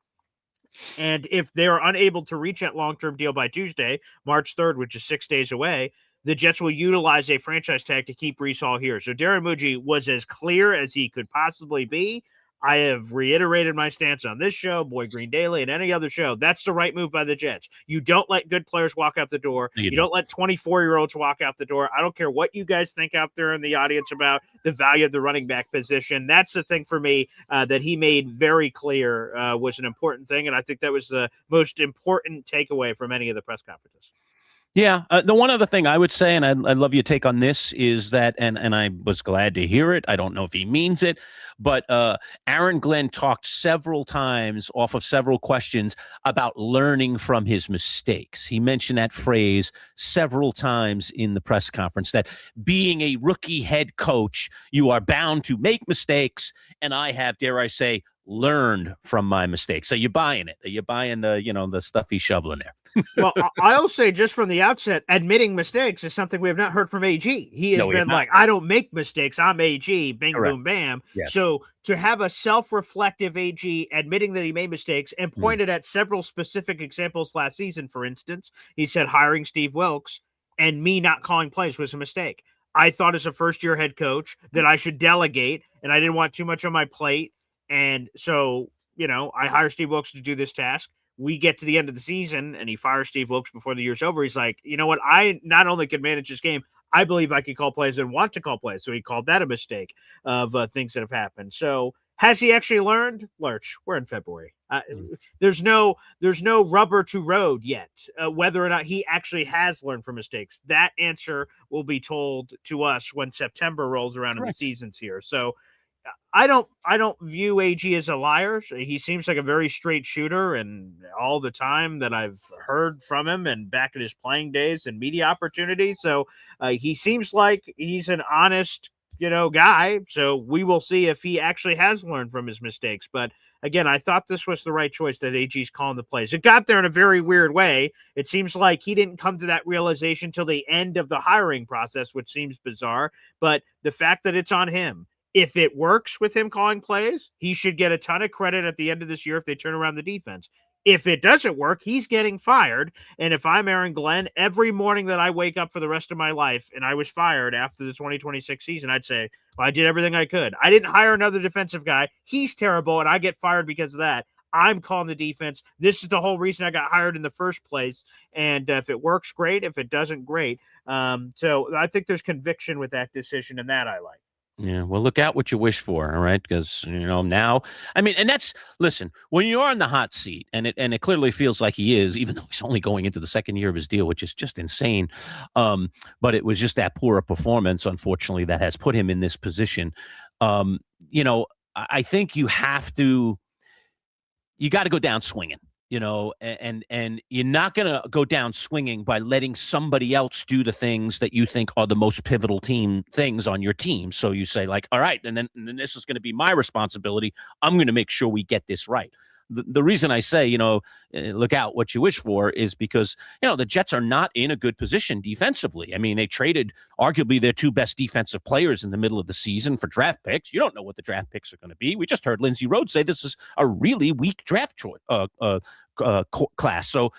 And if they are unable to reach that long-term deal by Tuesday, March 3rd, which is 6 days away, the Jets will utilize a franchise tag to keep Breece Hall here. So Darren Muji was as clear as he could possibly be. I have reiterated my stance on this show, Boy Green Daily, and any other show. That's the right move by the Jets. You don't let good players walk out the door. You don't let 24-year-olds walk out the door. I don't care what you guys think out there in the audience about the value of the running back position. That's the thing for me that he made very clear was an important thing, and I think that was the most important takeaway from any of the press conferences. Yeah. The one other thing I would say, and I'd love your take on this, is that, and I was glad to hear it. I don't know if he means it, but Aaron Glenn talked several times off of several questions about learning from his mistakes. He mentioned that phrase several times in the press conference, that being a rookie head coach, you are bound to make mistakes. And I have, dare I say, learned from my mistakes. So you buying it? Are you buying the stuff he's shoveling there? Well, I'll say just from the outset, admitting mistakes is something we have not heard from AG. He has been like, I don't make mistakes. I'm AG. Bing, boom, bam. Yes. So to have a self-reflective AG admitting that he made mistakes and pointed at several specific examples last season, for instance, he said hiring Steve Wilkes and me not calling plays was a mistake. I thought as a first-year head coach that I should delegate, and I didn't want too much on my plate. And so, I hire Steve Wilkes to do this task. We get to the end of the season and he fires Steve Wilkes before the year's over. He's like, you know what? I not only can manage this game, I believe I can call plays and want to call plays. So he called that a mistake of things that have happened. So has he actually learned? Lurch, we're in February. There's no rubber to road yet. Whether or not he actually has learned from mistakes, that answer will be told to us when September rolls around and the season's here. So I don't view AG as a liar. He seems like a very straight shooter, and all the time that I've heard from him and back in his playing days and media opportunities. So he seems like he's an honest, guy. So we will see if he actually has learned from his mistakes. But again, I thought this was the right choice that AG's calling the plays. It got there in a very weird way. It seems like he didn't come to that realization till the end of the hiring process, which seems bizarre. But the fact that it's on him, if it works with him calling plays, he should get a ton of credit at the end of this year if they turn around the defense. If it doesn't work, he's getting fired. And if I'm Aaron Glenn, every morning that I wake up for the rest of my life and I was fired after the 2026 season, I'd say, well, I did everything I could. I didn't hire another defensive guy. He's terrible, and I get fired because of that. I'm calling the defense. This is the whole reason I got hired in the first place. And if it works, great. If it doesn't, great. So I think there's conviction with that decision, and that I like. Yeah, well, look out what you wish for, all right? Because, now, and listen, when you're on the hot seat, and it clearly feels like he is, even though he's only going into the second year of his deal, which is just insane. But it was just that poor a performance, unfortunately, that has put him in this position. I think you got to go down swinging. And you're not going to go down swinging by letting somebody else do the things that you think are the most pivotal things on your team. So you say, like, all right, and then this is going to be my responsibility. I'm going to make sure we get this right. The reason I say, look out what you wish for is because, the Jets are not in a good position defensively. I mean, they traded arguably their two best defensive players in the middle of the season for draft picks. You don't know what the draft picks are going to be. We just heard Lindsay Rhodes say this is a really weak draft class. So,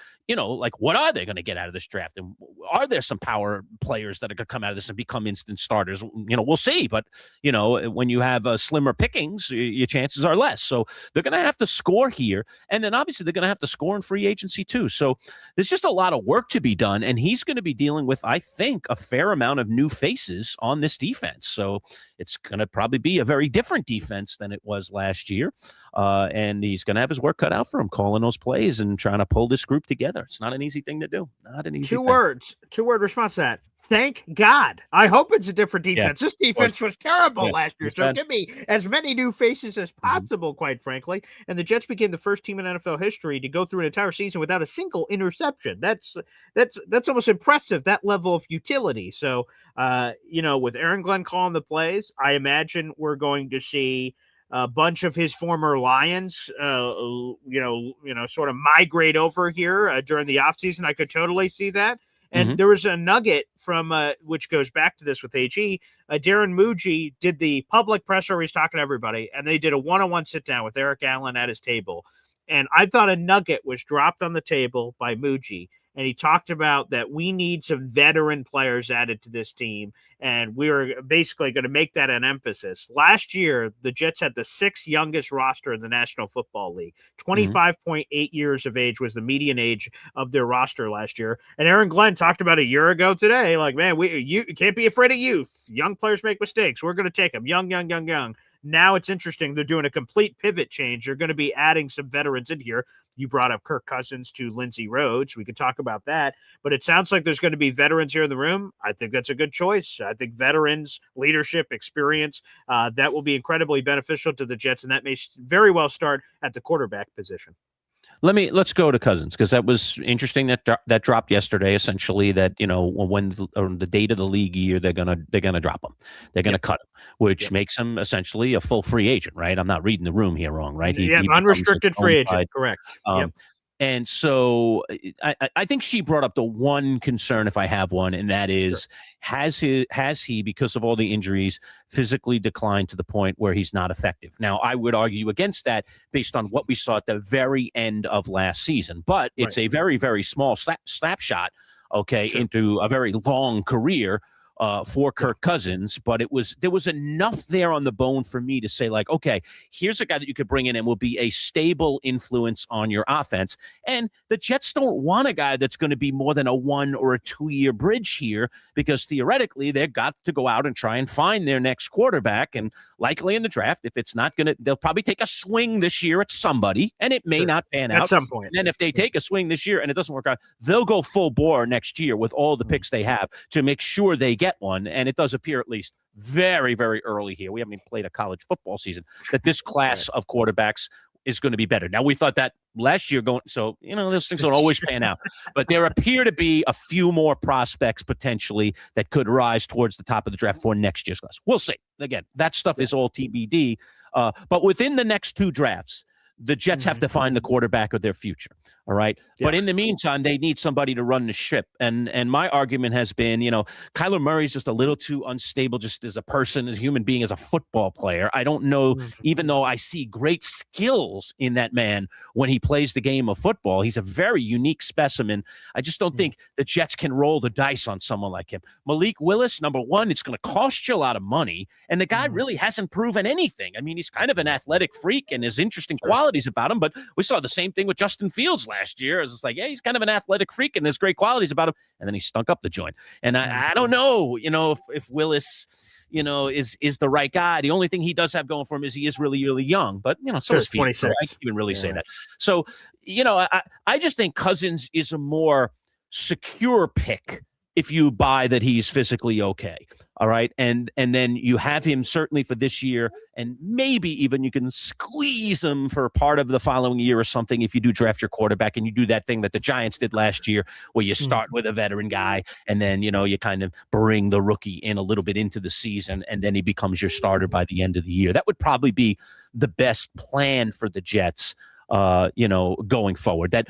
what are they going to get out of this draft? And are there some power players that are going to come out of this and become instant starters? We'll see. But, when you have slimmer pickings, your chances are less. So they're going to have to score here. And then obviously they're going to have to score in free agency too. So there's just a lot of work to be done. And he's going to be dealing with, I think, a fair amount of new faces on this defense. So it's going to probably be a very different defense than it was last year. And he's going to have his work cut out for him, calling those plays and trying to pull this group together. It's not an easy thing to do. Not an easy thing. Two-word response to that. Thank God. I hope it's a different defense. This defense was terrible last year. So give me as many new faces as possible, quite frankly. And the Jets became the first team in NFL history to go through an entire season without a single interception. That's almost impressive, that level of utility. So, with Aaron Glenn calling the plays, I imagine we're going to see a bunch of his former Lions, sort of migrate over here during the offseason. I could totally see that. And there was a nugget from which goes back to this with AG. Darren Muji did the public presser where he's talking to everybody, and they did a one-on-one sit-down with Eric Allen at his table. And I thought a nugget was dropped on the table by Muji, and he talked about that we need some veteran players added to this team, and we were basically going to make that an emphasis. Last year, the Jets had the 6th youngest roster in the National Football League. 25.8 years of age was the median age of their roster last year. And Aaron Glenn talked about a year ago today, like, man, you can't be afraid of youth. Young players make mistakes. We're going to take them young. Now it's interesting. They're doing a complete pivot change. They're going to be adding some veterans in here. You brought up Kirk Cousins to Lindsay Rhodes. We could talk about that, but it sounds like there's going to be veterans here in the room. I think that's a good choice. I think veterans, leadership, experience, that will be incredibly beneficial to the Jets, and that may very well start at the quarterback position. Let's go to Cousins, because that was interesting that dropped yesterday. Essentially, that when the date of the league year, they're gonna drop him, they're gonna cut him, which makes him essentially a full free agent, right? I'm not reading the room here wrong, right? He unrestricted free agent, correct. And so I think she brought up the one concern, if I have one, and that is, has he, because of all the injuries, physically declined to the point where he's not effective? Now, I would argue against that based on what we saw at the very end of last season, but it's a very, very small snapshot, into a very long career for Kirk Cousins, but there was enough there on the bone for me to say, like, okay, here's a guy that you could bring in and will be a stable influence on your offense. And the Jets don't want a guy that's going to be more than a 1 or a 2 year bridge here, because theoretically they've got to go out and try and find their next quarterback. And likely in the draft, if it's not going to, they'll probably take a swing this year at somebody, and it may not pan out at some point. And then if they take a swing this year and it doesn't work out, they'll go full bore next year with all the picks they have to make sure they get one. And it does appear, at least very, very early here, we haven't even played a college football season, that this class of quarterbacks is going to be better. Now, we thought that last year so those things don't always pan out, but there appear to be a few more prospects potentially that could rise towards the top of the draft for next year's class. We'll see. Again, that stuff is all TBD, but within the next 2 drafts, the Jets have to find the quarterback of their future. All right. Yeah. But in the meantime, they need somebody to run the ship. And my argument has been, Kyler Murray's just a little too unstable, just as a person, as a human being, as a football player. I don't know, even though I see great skills in that man when he plays the game of football, he's a very unique specimen. I just don't think the Jets can roll the dice on someone like him. Malik Willis, number one, it's going to cost you a lot of money. And the guy really hasn't proven anything. I mean, he's kind of an athletic freak and has interesting qualities about him, but we saw the same thing with Justin Fields last year. It's like, yeah, he's kind of an athletic freak and there's great qualities about him. And then he stunk up the joint. And I don't know, if Willis, is the right guy. The only thing he does have going for him is he is really, really young, but so is Fields. So I can't even really say that. So, I just think Cousins is a more secure pick if you buy that he's physically okay. All right. And then you have him certainly for this year, and maybe even you can squeeze him for part of the following year or something if you do draft your quarterback and you do that thing that the Giants did last year where you start with a veteran guy and then, you kind of bring the rookie in a little bit into the season and then he becomes your starter by the end of the year. That would probably be the best plan for the Jets, going forward. That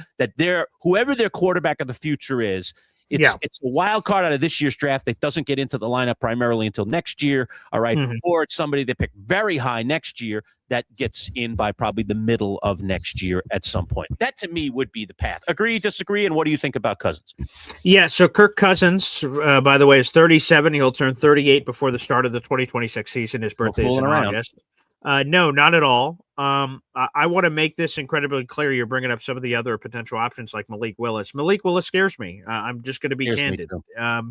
whoever their quarterback of the future is, it's a wild card out of this year's draft that doesn't get into the lineup primarily until next year, all right? Or it's somebody they pick very high next year that gets in by probably the middle of next year at some point. That, to me, would be the path. Agree, disagree, and what do you think about Cousins? Yeah, so Kirk Cousins, by the way, is 37. He'll turn 38 before the start of the 2026 season. His birthday is in August. No, not at all. I want to make this incredibly clear. You're bringing up some of the other potential options like Malik Willis. Malik Willis scares me. I'm just going to be candid.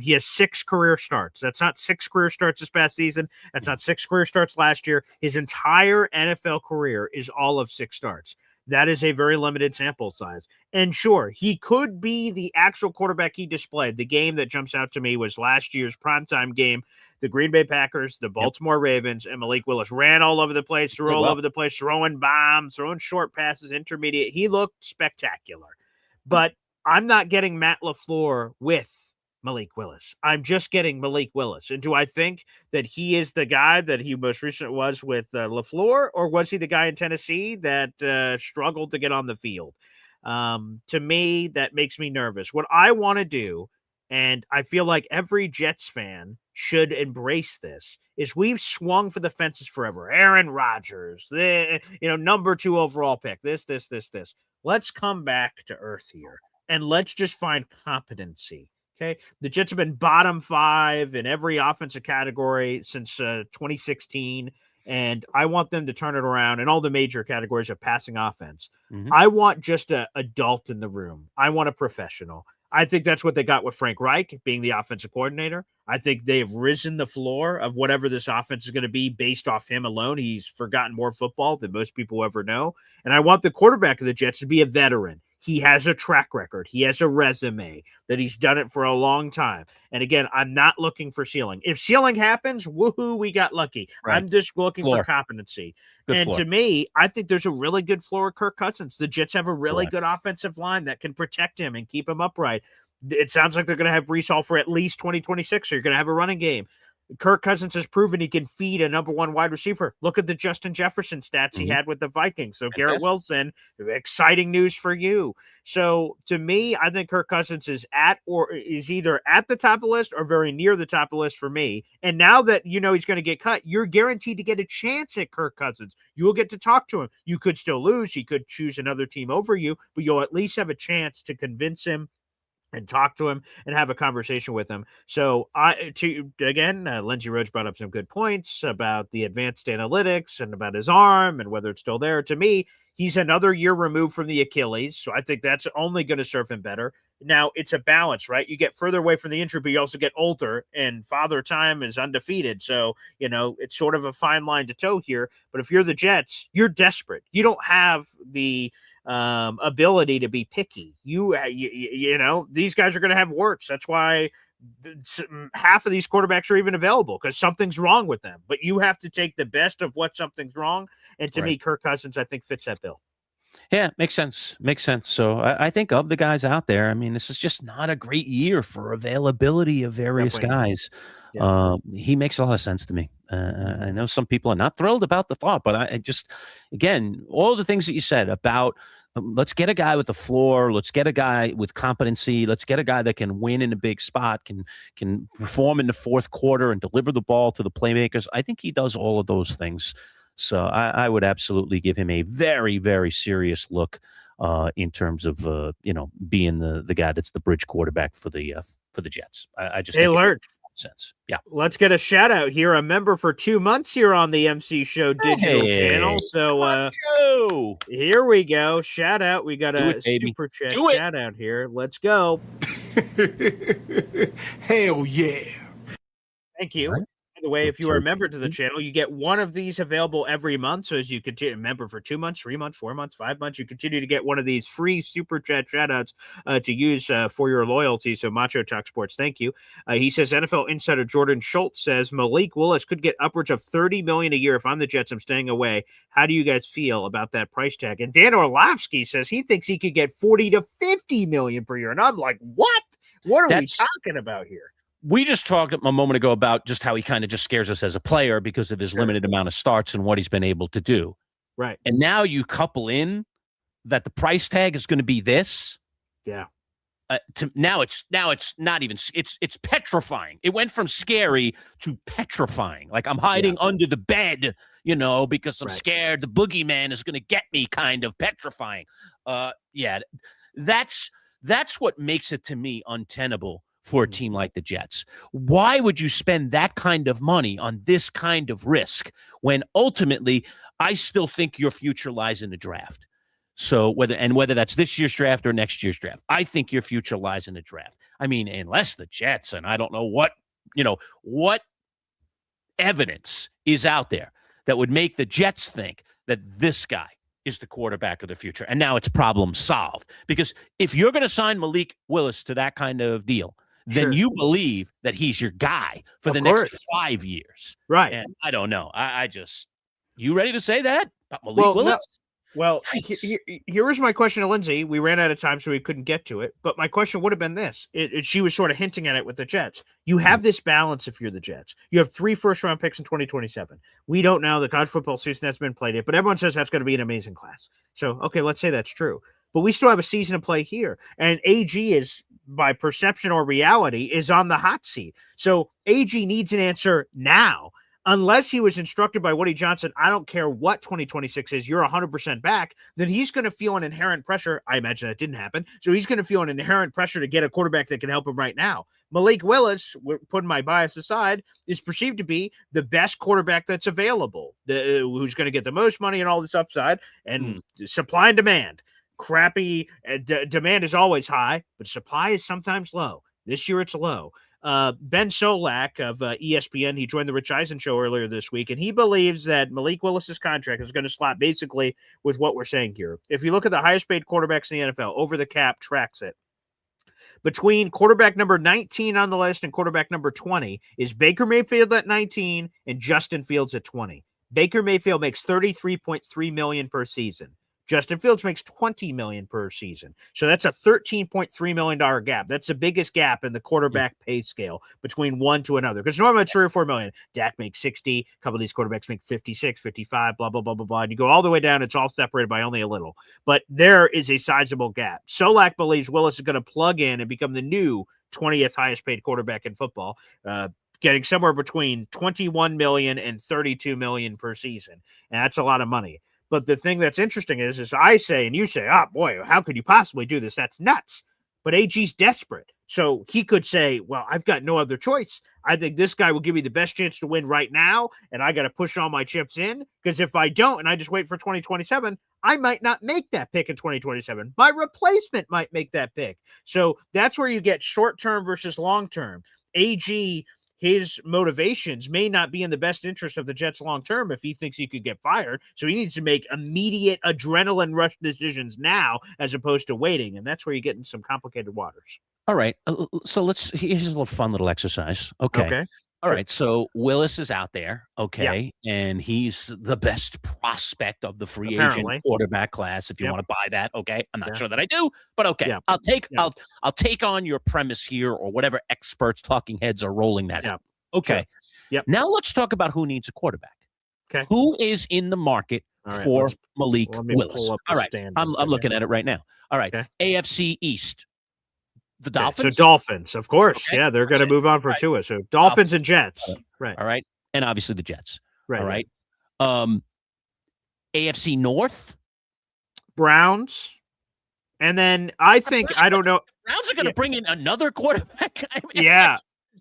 He has 6 career starts. That's not 6 career starts this past season. That's not 6 career starts last year. His entire NFL career is all of 6 starts. That is a very limited sample size. And sure, he could be the actual quarterback he displayed. The game that jumps out to me was last year's primetime game. The Green Bay Packers, the Baltimore Ravens, and Malik Willis ran all over the place, over the place, throwing bombs, throwing short passes, intermediate. He looked spectacular. But I'm not getting Matt LaFleur with Malik Willis. I'm just getting Malik Willis. And do I think that he is the guy that he most recently was with LaFleur, or was he the guy in Tennessee that struggled to get on the field? To me, that makes me nervous. What I want to do, and I feel like every Jets fan should embrace this, is we've swung for the fences forever. Aaron Rodgers, number 2 overall pick, this. Let's come back to earth here, and let's just find competency. Okay, the Jets have been bottom 5 in every offensive category since 2016, and I want them to turn it around in all the major categories of passing offense. Mhm. I want just an adult in the room. I want a professional. I think that's what they got with Frank Reich being the offensive coordinator. I think they have risen the floor of whatever this offense is going to be based off him alone. He's forgotten more football than most people ever know. And I want the quarterback of the Jets to be a veteran. He has a track record. He has a resume that he's done it for a long time. And again, I'm not looking for ceiling. If ceiling happens, woohoo, we got lucky. Right. I'm just looking Floor. for competency. Good and floor. to me, I think there's a really good floor with Kirk Cousins. The Jets have a really Right. good offensive line that can protect him and keep him upright. It sounds like they're going to have Brees Hall for at least 2026, so you're going to have a running game. Kirk Cousins has proven he can feed a number 1 wide receiver. Look at the Justin Jefferson stats he had with the Vikings. So Garrett Wilson, exciting news for you. So to me, I think Kirk Cousins is either at the top of the list or very near the top of the list for me. And now that you know he's going to get cut, you're guaranteed to get a chance at Kirk Cousins. You will get to talk to him. You could still lose. He could choose another team over you, but you'll at least have a chance to convince him and talk to him and have a conversation with him. So Lindsay Rhodes brought up some good points about the advanced analytics and about his arm and whether it's still there. To me, he's another year removed from the Achilles. So I think that's only going to serve him better. Now it's a balance, right? You get further away from the injury, but you also get older, and Father Time is undefeated. So, it's sort of a fine line to toe here. But if you're the Jets, you're desperate. You don't have the ability to be picky. These guys are going to have warts. That's why half of these quarterbacks are even available, because something's wrong with them. But you have to take the best of what something's wrong. And to me, Kirk Cousins, I think, fits that bill. Yeah, makes sense. So I think of the guys out there, I mean, this is just not a great year for availability of various Definitely. guys. Yeah. He makes a lot of sense to me. I know some people are not thrilled about the thought, but I just, again, all the things that you said about let's get a guy with the floor, let's get a guy with competency, let's get a guy that can win in a big spot, can perform in the fourth quarter and deliver the ball to the playmakers. I think he does all of those things. So I would absolutely give him a very, very serious look in terms of being the guy that's the bridge quarterback for the Jets. I just think it makes sense. Yeah. Let's get a shout out here. A member for 2 months here on the MC Show digital channel. So here we go. Shout out. We got a super chat shout out here. Let's go. Hell yeah. Thank you. Right. By the way, if you are a member to the channel, you get one of these available every month. So as you continue to member for 2 months, 3 months, 4 months, 5 months, you continue to get one of these free super chat shout outs to use for your loyalty. So Macho Talk Sports, thank you. He says NFL insider Jordan Schultz says Malik Willis could get upwards of $30 million a year. If I'm the Jets, I'm staying away. How do you guys feel about that price tag? And Dan Orlovsky says he thinks he could get 40 to 50 million per year. And I'm like, what? What are we talking about here? We just talked a moment ago about just how he kind of just scares us as a player because of his limited amount of starts and what he's been able to do. Right. And now you couple in that the price tag is going to be this. Yeah. Now it's not even, it's petrifying. It went from scary to petrifying. Like I'm hiding under the bed, because I'm scared the boogeyman is going to get me, kind of petrifying. That's what makes it to me untenable for a team like the Jets. Why would you spend that kind of money on this kind of risk when ultimately I still think your future lies in the draft? So whether that's this year's draft or next year's draft, I think your future lies in the draft. I mean, unless the Jets, and I don't know what evidence is out there that would make the Jets think that this guy is the quarterback of the future. And now it's problem solved. Because if you're going to sign Malik Willis to that kind of deal, then you believe that he's your guy for the next 5 years. Right. And I don't know. I just, you ready to say that about Malik Willis? Well, Yikes. here was my question to Lindsay. We ran out of time, so we couldn't get to it. But my question would have been this. She was sort of hinting at it with the Jets. You have this balance if you're the Jets. You have 3 first-round picks in 2027. We don't know. The college football season has been played yet, but everyone says that's going to be an amazing class. So, okay, let's say that's true. But we still have a season to play here. And AG is, by perception or reality, is on the hot seat. So AG needs an answer now. Unless he was instructed by Woody Johnson, I don't care what 2026 is, you're 100% back, then he's going to feel an inherent pressure. I imagine that didn't happen. So he's going to feel an inherent pressure to get a quarterback that can help him right now. Malik Willis, putting my bias aside, is perceived to be the best quarterback that's available, who's going to get the most money and all this upside, and supply and demand. Crappy demand is always high, but supply is sometimes low. This year it's low. Ben Solak of ESPN, he joined the Rich Eisen show earlier this week, and he believes that Malik Willis's contract is going to slot basically with what we're saying here. If you look at the highest paid quarterbacks in the NFL, over the cap tracks it. Between quarterback number 19 on the list and quarterback number 20 is Baker Mayfield at 19 and Justin Fields at 20. Baker Mayfield makes $33.3 million per season. Justin Fields makes $20 million per season. So that's a $13.3 million gap. That's the biggest gap in the quarterback pay scale between one to another. Because normally it's $3 or $4 million. Dak makes 60. A couple of these quarterbacks make 56, 55, blah, blah, blah, blah, blah. And you go all the way down. It's all separated by only a little. But there is a sizable gap. Solak believes Willis is going to plug in and become the new 20th highest paid quarterback in football, getting somewhere between $21 million and $32 million per season. And that's a lot of money. But the thing that's interesting is I say and you say, oh, boy, how could you possibly do this? That's nuts. But AG's desperate. So he could say, well, I've got no other choice. I think this guy will give me the best chance to win right now, and I got to push all my chips in, because if I don't and I just wait for 2027, I might not make that pick in 2027. My replacement might make that pick. So that's where you get short-term versus long-term. AG, his motivations may not be in the best interest of the Jets long-term if he thinks he could get fired. So he needs to make immediate adrenaline rush decisions now as opposed to waiting. And that's where you get in some complicated waters. All right. So here's a little fun little exercise. Okay. All right. So Willis is out there. Okay. Yeah. And he's the best prospect of the free agent quarterback class. If you want to buy that. Okay. I'm not sure that I do, but okay. Yeah. I'll take on your premise here, or whatever experts, talking heads are rolling that out. Okay. Sure. Yep. Now let's talk about who needs a quarterback. Okay. Who is in the market for Malik Willis? All right. I'm looking at it right now. All right. Okay. AFC East. The Dolphins? So Dolphins, of course. Okay. Yeah, they're going to move on for Tua. So Dolphins and Jets. Right. All right. And obviously the Jets. Right. All right. AFC North? Browns. And then I think, I don't know. Browns are going to bring in another quarterback.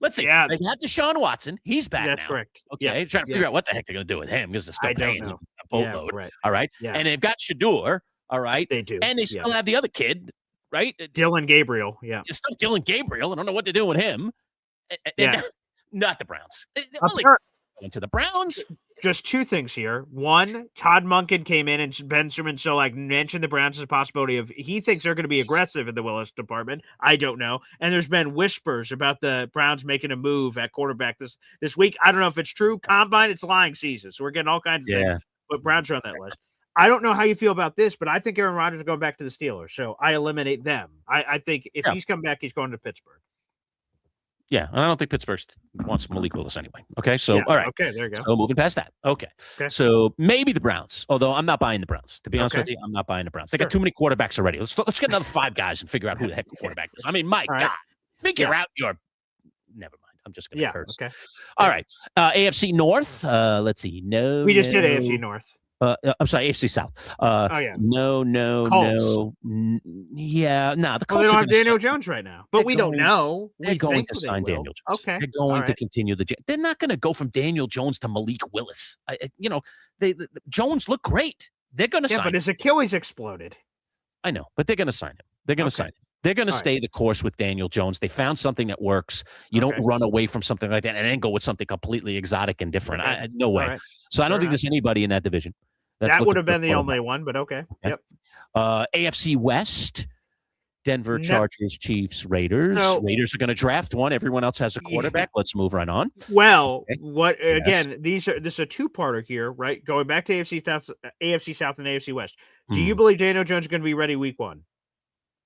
Let's see. Yeah. They had Deshaun Watson. He's back now. That's correct. Okay. Trying to figure out what the heck they're going to do with him, because they're still paying him a boatload. Yeah, right. All right. Yeah. And they've got Shador. All right. They do. And they still have the other kid. Right? Dylan Gabriel. Yeah. It's still Dylan Gabriel. I don't know what to do with him. Not the Browns. Into the Browns. Just two things here. One, Todd Monken came in and Ben Sermon mentioned the Browns as a possibility of, he thinks they're going to be aggressive in the Willis department. I don't know. And there's been whispers about the Browns making a move at quarterback this week. I don't know if it's true. Combine, it's lying season. So we're getting all kinds of things. But Browns are on that list. I don't know how you feel about this, but I think Aaron Rodgers is going back to the Steelers. So I eliminate them. I think if he's come back, he's going to Pittsburgh. Yeah, and I don't think Pittsburgh wants Malik Willis anyway. Okay, so all right. Okay, there you go. So moving past that. Okay. So maybe the Browns, although I'm not buying the Browns. To be honest with you, I'm not buying the Browns. They got too many quarterbacks already. Let's get another 5 guys and figure out who the heck the quarterback is. I mean, my God. Figure out your – never mind. I'm just going to curse. Okay. All right. AFC North. Let's see. We just did AFC North. I'm sorry, AFC South. No. The Colts. Well, they don't have Daniel Jones right now, but we don't know. They're going to sign Daniel Jones. Okay, they're going to continue they're not going to go from Daniel Jones to Malik Willis. Jones looked great. They're going to sign. But his Achilles exploded. I know, but they're going to sign him. They're going to sign him. They're going to stay the course with Daniel Jones. They found something that works. You don't run away from something like that and then go with something completely exotic and different. No way. Right. So I don't think there's anybody in that division. That would have been the only one, but okay. Yep. AFC West. Denver No. Chargers, Chiefs, Raiders. So- Raiders are going to draft one. Everyone else has a quarterback. Let's move right on. Well, Okay. what Yes. again? This is a two-parter here, right? Going back to AFC South, and AFC West. Do you Hmm. believe Daniel Jones is going to be ready week 1?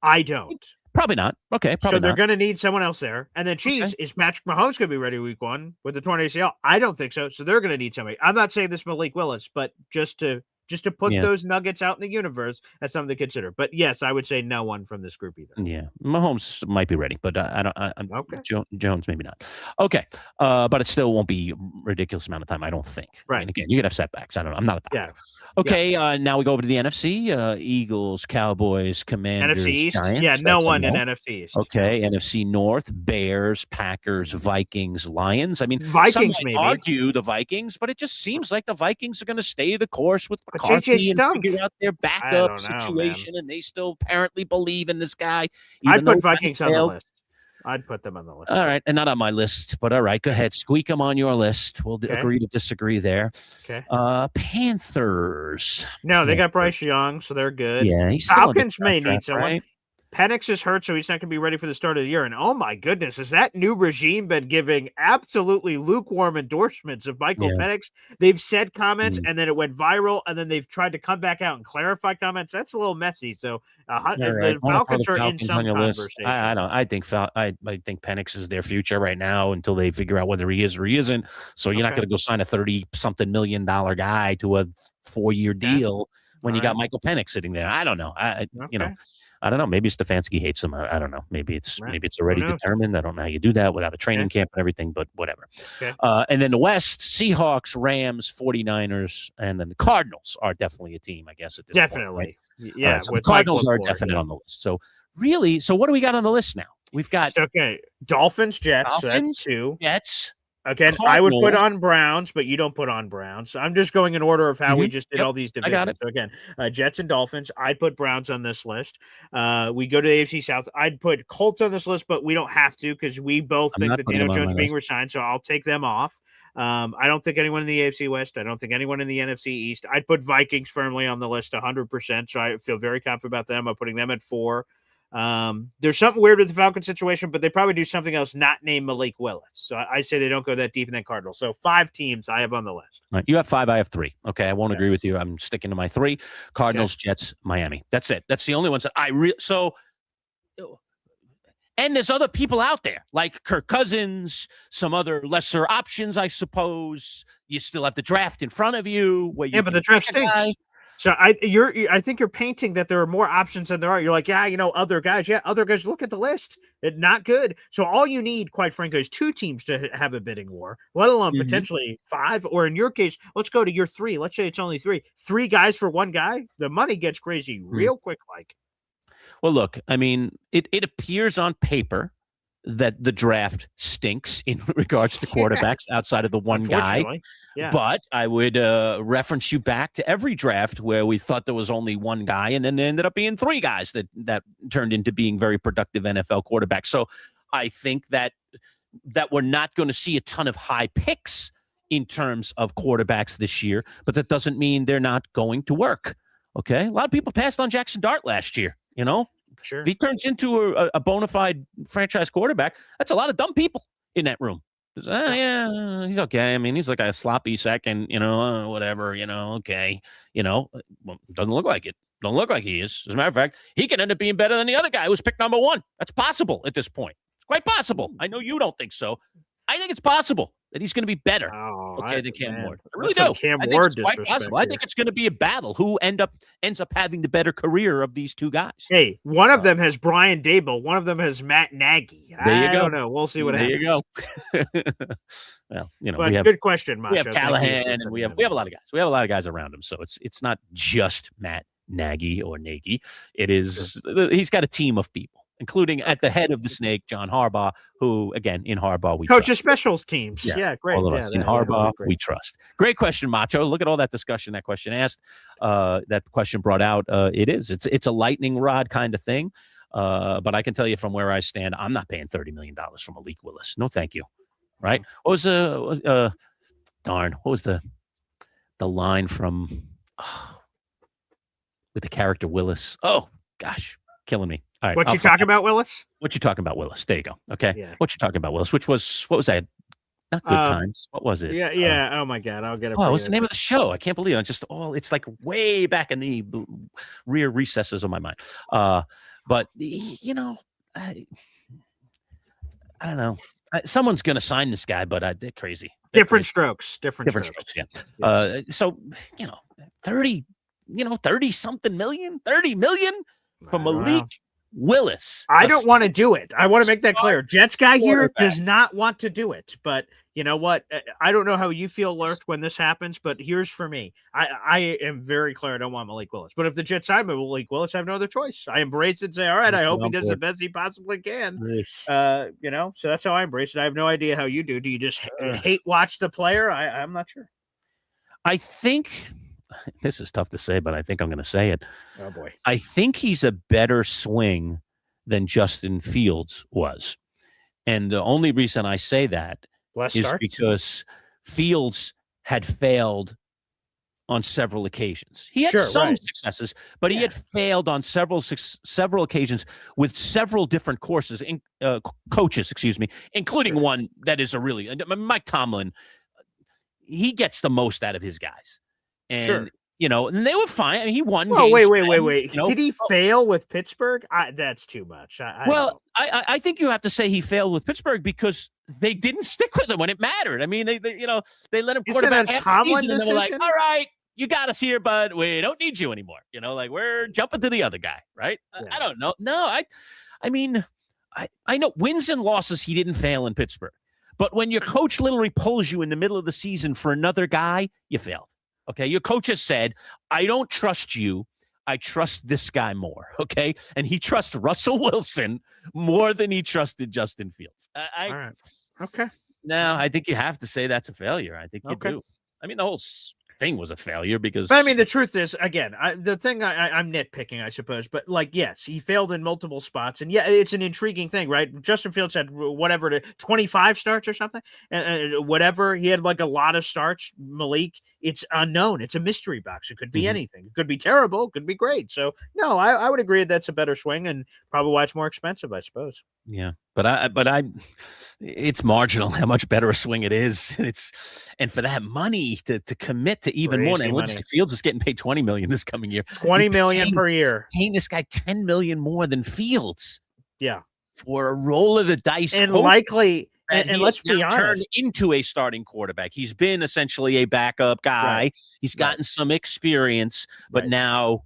I don't. Probably not. Okay, So probably they're not. going to need someone else there. And then Chiefs, is Patrick Mahomes going to be ready week 1 with the torn ACL? I don't think so. So they're going to need somebody. I'm not saying this Malik Willis, but just to put Yeah. those nuggets out in the universe, that's something to consider. But yes, I would say no one from this group either. Yeah, Mahomes might be ready, but I don't. Okay. Jones maybe not. Okay, but it still won't be a ridiculous amount of time. I don't think. Right. And again, you could have setbacks. I don't know. I'm not a doctor. Yeah. Okay. Now we go over to the NFC. Eagles, Cowboys, Commanders, NFC East? Giants. Yeah, no That's a one in no. NFC East. Okay, NFC North: Bears, Packers, Vikings, Lions. I mean, some Vikings, might maybe. argue the Vikings, but it just seems like the Vikings are going to stay the course with But McCarthy JJ and stunk. figure out their I backup don't know, situation, and they still apparently believe in this guy. I'd even though put Vikings on the failed. list. I'd put them on the list. All right, and not on my list, but all right, go ahead, squeak them on your list. We'll Okay. agree to disagree there. Okay. Panthers. No, they Yeah. got Bryce Young, so they're good. Yeah, he's still under Falcons may need contract, someone. right? Penix is hurt, so he's not going to be ready for the start of the year. And oh my goodness, has that new regime been giving absolutely lukewarm endorsements of Michael Yeah. Penix? They've said comments, Mm. and then it went viral, and then they've tried to come back out and clarify comments. That's a little messy. So All right, the why don't throw Falcons the are in Falcons some on your list. conversation. I don't. I think I think Penix is their future right now until they figure out whether he is or he isn't. So you're not Okay. going to go sign a $30-something million guy to a 4-year deal when you got Michael Penix sitting there. I don't know. Okay. I don't know. Maybe Stefanski hates him. I don't know. Maybe it's Right. already Who knows? determined. I don't know how you do that without a training camp and everything, but whatever. Okay. And then the West: Seahawks, Rams, 49ers, and then the Cardinals are definitely a team, I guess, at this point. Definitely. Right? Yeah. All right, so the with Cardinals Michael are Ford, definite yeah. on the list. So really, what do we got on the list now? We've got Okay. Dolphins, Jets. So Dolphins, that's 2. Jets. Again, I would put Cardinals. on Browns, but you don't put on Browns. So I'm just going in order of how we just did Yep. all these I divisions. got it. So again, Jets and Dolphins. I'd put Browns on this list. We go to the AFC South. I'd put Colts on this list, but we don't have to because we both I'm think not that putting Daniel them on Jones my being list. resigned. So I'll take them off. I don't think anyone in the AFC West. I don't think anyone in the NFC East. I'd put Vikings firmly on the list 100%. So I feel very confident about them. I'm putting them at 4. There's something weird with the Falcons situation, but they probably do something else not named Malik Willis. So I say they don't go that deep in that Cardinals. So 5 teams I have on the list. All right, you have 5. I have 3. Okay, I won't agree with you. I'm sticking to my 3. Cardinals, Jets, Miami. That's it. That's the only ones that I really. So, and there's other people out there like Kirk Cousins, some other lesser options, I suppose. You still have the draft in front of you. Where you Yeah, but can the draft pick a guy. stinks. So I think you're painting that there are more options than there are. You're like, yeah, other guys. Yeah, other guys. Look at the list. It's not good. So all you need, quite frankly, is 2 teams to have a bidding war, let alone potentially 5. Or in your case, let's go to your 3. Let's say it's only 3. 3 guys for 1 guy. The money gets crazy real quick. Like, Well, look, I mean, it appears on paper that the draft stinks in regards to quarterbacks outside of the one guy. unfortunately. Yeah. But I would reference you back to every draft where we thought there was only one guy, and then there ended up being 3 guys that turned into being very productive NFL quarterbacks. So I think that we're not going to see a ton of high picks in terms of quarterbacks this year, but that doesn't mean they're not going to work. Okay, a lot of people passed on Jackson Dart last year. Sure. If he turns into a bona fide franchise quarterback, that's a lot of dumb people in that room. Yeah, he's okay. I mean, he's like a sloppy second, whatever, okay. Well, doesn't look like it. Don't look like he is. As a matter of fact, he can end up being better than the other guy who was picked number 1. That's possible at this point. It's quite possible. I know you don't think so. I think it's possible that he's going to be better than Cam Ward. I really do. Cam I think Ward it's quite possible. I think it's going to be a battle. Who ends up having the better career of these 2 guys? Hey, one of them has Brian Dable. One of them has Matt Nagy. There you go. I don't know. We'll see what happens. There you go. Well, But we have good question, Macho. we have Thank you Callahan, for and we have bringing a lot of guys. We have a lot of guys around him, so it's not just Matt Nagy or Nagy. It is he's got a team of people, including at the head of the snake, John Harbaugh, who again in Harbaugh we Coach of trust. special teams. Yeah, great. All of Yeah, us in that- Harbaugh, great. we trust. Great question, Macho. Look at all that discussion that question asked. That question brought out. It's a lightning rod kind of thing. But I can tell you from where I stand, I'm not paying $30 million for Malik Willis. No, thank you. Right? What was what was the line from with the character Willis? Oh gosh, killing me. All right. What you talking about, Willis? What you talking about, Willis? There you go. Okay. Yeah. What you talking about, Willis? What was that? Not Good Times. What was it? Yeah. Oh my God, I'll get it. What's the name of the show? I can't believe it. It's like way back in the rear recesses of my mind. But I don't know. Someone's going to sign this guy, but they're crazy. Different strokes. Different strokes. Yeah. Yes. So 30 something million, 30 million for Malik Willis. I don't want to do it. I want to make that clear. Jets guy here quarterback. does not want to do it. But you know what? I don't know how you feel, Lurk, when this happens, but here's for me. I am very clear I don't want Malik Willis. But if the Jets sign Malik Willis, I have no other choice. I embrace it and say, all right, I hope he does the best he possibly can. So that's how I embrace it. I have no idea how you do. Do you just hate watch the player? I'm not sure. I think this is tough to say, but I think I'm going to say it. Oh, boy. I think he's a better swing than Justin Fields was. And the only reason I say that is because Fields had failed on several occasions. He had some successes, but he had failed on several occasions with several different coaches, including one that is Mike Tomlin. He gets the most out of his guys. And, and they were fine. I mean, he won. Oh, wait. Did he fail with Pittsburgh? That's too much. I think you have to say he failed with Pittsburgh because they didn't stick with him when it mattered. I mean, they let him quarterback half the season, and they were like, all right, you got us here, bud. We don't need you anymore. We're jumping to the other guy, right? Yeah. I don't know. No, I know wins and losses. He didn't fail in Pittsburgh. But when your coach literally pulls you in the middle of the season for another guy, you failed. Okay, your coach has said, I don't trust you. I trust this guy more. Okay, and he trusts Russell Wilson more than he trusted Justin Fields. All right. Okay. No, I think you have to say that's a failure. I think you do. I mean, the whole thing was a failure because. But I mean, the truth is, again, the thing I'm nitpicking, I suppose, but yes, he failed in multiple spots, and it's an intriguing thing, right? Justin Fields had 25 starts or something, and whatever he had, a lot of starts. Malik, it's unknown. It's a mystery box. It could be anything. It could be terrible. It could be great. So no, I would agree that's a better swing, and probably why it's more expensive, I suppose. Yeah, but it's marginal how much better a swing it is. And for that money to commit to even more. And Fields is getting paid $20 million this coming year. $20 million per year. Paying this guy $10 million more than Fields. Yeah, for a roll of the dice, and likely. And let's be honest, turned into a starting quarterback. He's been essentially a backup guy. Right. He's gotten some experience, but now,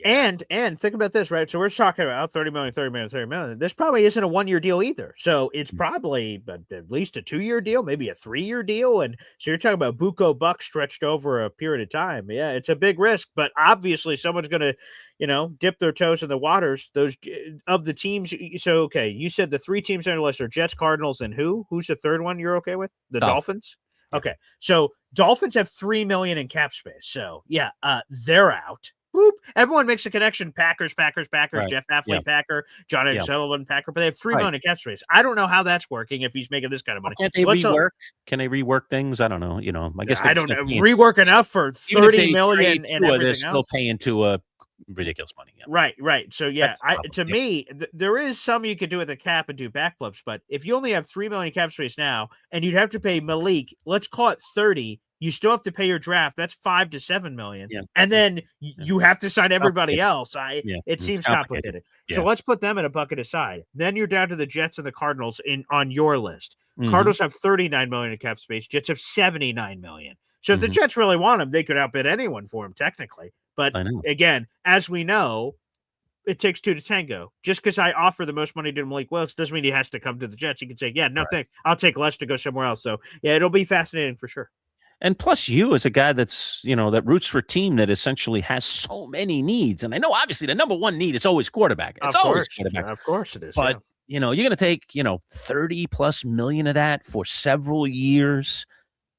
And think about this, right? So we're talking about 30 million. This probably isn't a 1-year deal either. So it's probably at least a 2-year deal, maybe a 3-year deal. And so you're talking about buco bucks stretched over a period of time. Yeah, it's a big risk, but obviously someone's going to, dip their toes in the waters. Those of the teams. So, okay, you said the 3 teams on the list are Jets, Cardinals, and who? Who's the third one you're okay with? The Dolphins? Yeah. Okay. So Dolphins have $3 million in cap space. So they're out. Boop. Everyone makes a connection. Packers, right. Jeff Hafley, Packer, John Edge Sullivan, Packer, but they have $3 million in cap space. I don't know how that's working if he's making this kind of money. Can't they rework? Can they rework things? I don't know. I guess I don't know. Rework enough for $30 million and everything they're still paying to a ridiculous money. Yeah. Right. So to me, there is some you could do with a cap and do backflips, but if you only have $3 million cap space now, and you'd have to pay Malik, let's call it 30. You still have to pay your draft. That's $5 to $7 million. Yeah. And then you have to sign everybody else. It seems complicated. Yeah. So let's put them in a bucket aside. Then you're down to the Jets and the Cardinals on your list. Mm-hmm. Cardinals have $39 million in cap space. Jets have $79 million. So if the Jets really want him, they could outbid anyone for him technically. But again, as we know, it takes 2 to tango. Just because I offer the most money to Malik Willis doesn't mean he has to come to the Jets. He can say, thanks. I'll take less to go somewhere else. So it'll be fascinating for sure. And plus you as a guy that's, that roots for a team that essentially has so many needs. And I know obviously the number one need is always quarterback. It's always quarterback. Of course it is. But, you're going to take, $30+ million of that for several years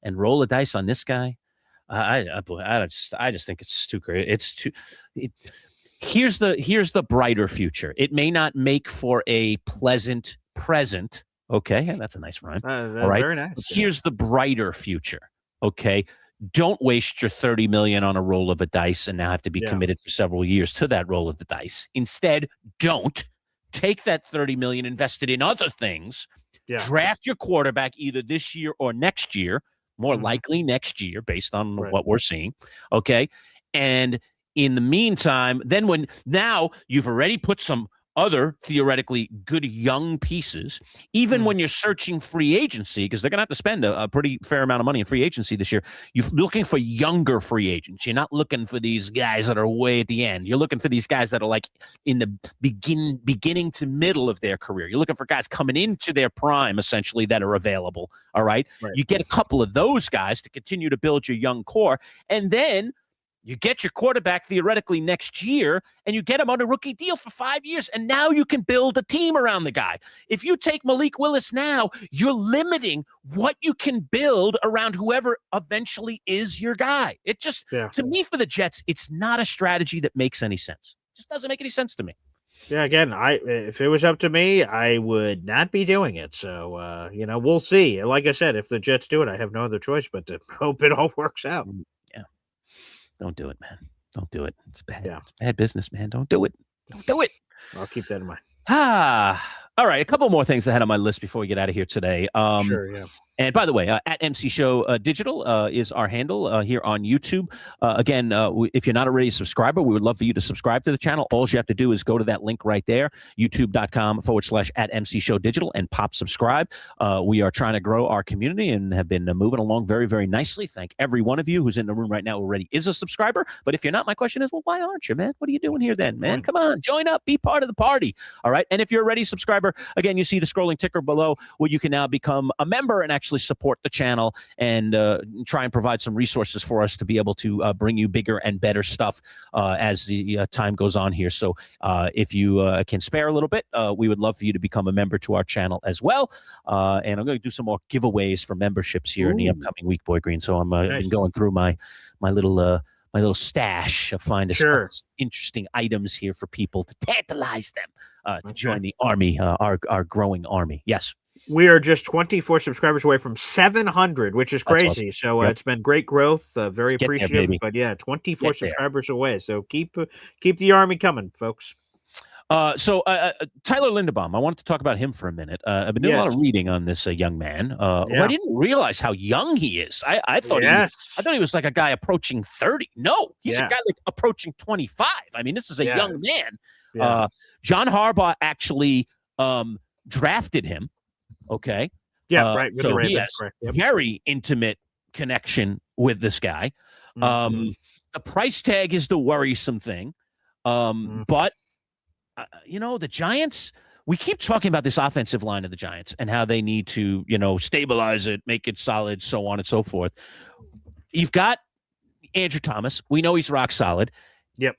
and roll the dice on this guy. I just think it's too great. Here's the brighter future. It may not make for a pleasant present. Okay. That's a nice rhyme. All right. Very nice. Here's the brighter future. Okay. Don't waste your $30 million on a roll of a dice and now have to be Yeah. committed for several years to that roll of the dice. Instead, don't take that $30 million, invest it in other things. Yeah. Draft your quarterback either this year or next year, more likely next year based on what we're seeing. Okay. And in the meantime, then now you've already put some other theoretically good young pieces, even when you're searching free agency, because they're going to have to spend a pretty fair amount of money in free agency this year. You're looking for younger free agents. You're not looking for these guys that are way at the end. You're looking for these guys that are like in the beginning to middle of their career. You're looking for guys coming into their prime, essentially, that are available. All right. You get a couple of those guys to continue to build your young core, and then you get your quarterback theoretically next year, and you get him on a rookie deal for 5 years, and now you can build a team around the guy. If you take Malik Willis now, you're limiting what you can build around whoever eventually is your guy. It just, to me, for the Jets, it's not a strategy that makes any sense. It just doesn't make any sense to me. Yeah, again, if it was up to me, I would not be doing it. So, we'll see. Like I said, if the Jets do it, I have no other choice but to hope it all works out. Yeah. Don't do it, man. Don't do it. It's bad. Yeah. It's bad business, man. Don't do it. Don't do it. I'll keep that in mind. All right. A couple more things I had on my list before we get out of here today. Sure, yeah. And by the way, at MC Show Digital is our handle here on YouTube. Again, if you're not already a subscriber, we would love for you to subscribe to the channel. All you have to do is go to that link right there, youtube.com/at MC Show Digital, and pop subscribe. We are trying to grow our community and have been moving along very, very nicely. Thank every one of you who's in the room right now already is a subscriber. But if you're not, my question is, well, why aren't you, man? What are you doing here then, man? Come on, join up, be part of the party. All right. And if you're already a subscriber, again, you see the scrolling ticker below where you can now become a member and actually support the channel and try and provide some resources for us to be able to bring you bigger and better stuff as the time goes on here. So if you can spare a little bit, we would love for you to become a member to our channel as well. And I'm going to do some more giveaways for memberships here in the upcoming week, Boy Green. So I'm been going through my little stash of finding some interesting items here for people to tantalize them to join the army, our growing army. Yes. We are just 24 subscribers away from 700, which is crazy. Awesome. So it's been great growth, very appreciative. There, but yeah, 24 subscribers away. So keep the army coming, folks. So Tyler Linderbaum, I wanted to talk about him for a minute. I've been doing a lot of reading on this young man. I didn't realize how young he is. I thought he was like a guy approaching 30. No, he's a guy like approaching 25. I mean, this is a young man. Yeah. John Harbaugh actually drafted him. Okay. Yeah, right. So he has very intimate connection with this guy. The price tag is the worrisome thing. But the Giants, we keep talking about this offensive line of the Giants and how they need to, stabilize it, make it solid, so on and so forth. You've got Andrew Thomas. We know he's rock solid. Yep.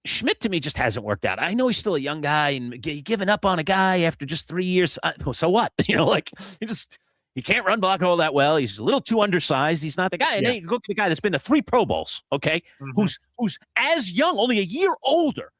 Schmidt, to me, just hasn't worked out. I know he's still a young guy and giving up on a guy after just 3 years. So what? He can't run block all that well. He's a little too undersized. He's not the guy. And then you go to the guy that's been to 3 Pro Bowls, okay, who's as young, only a year older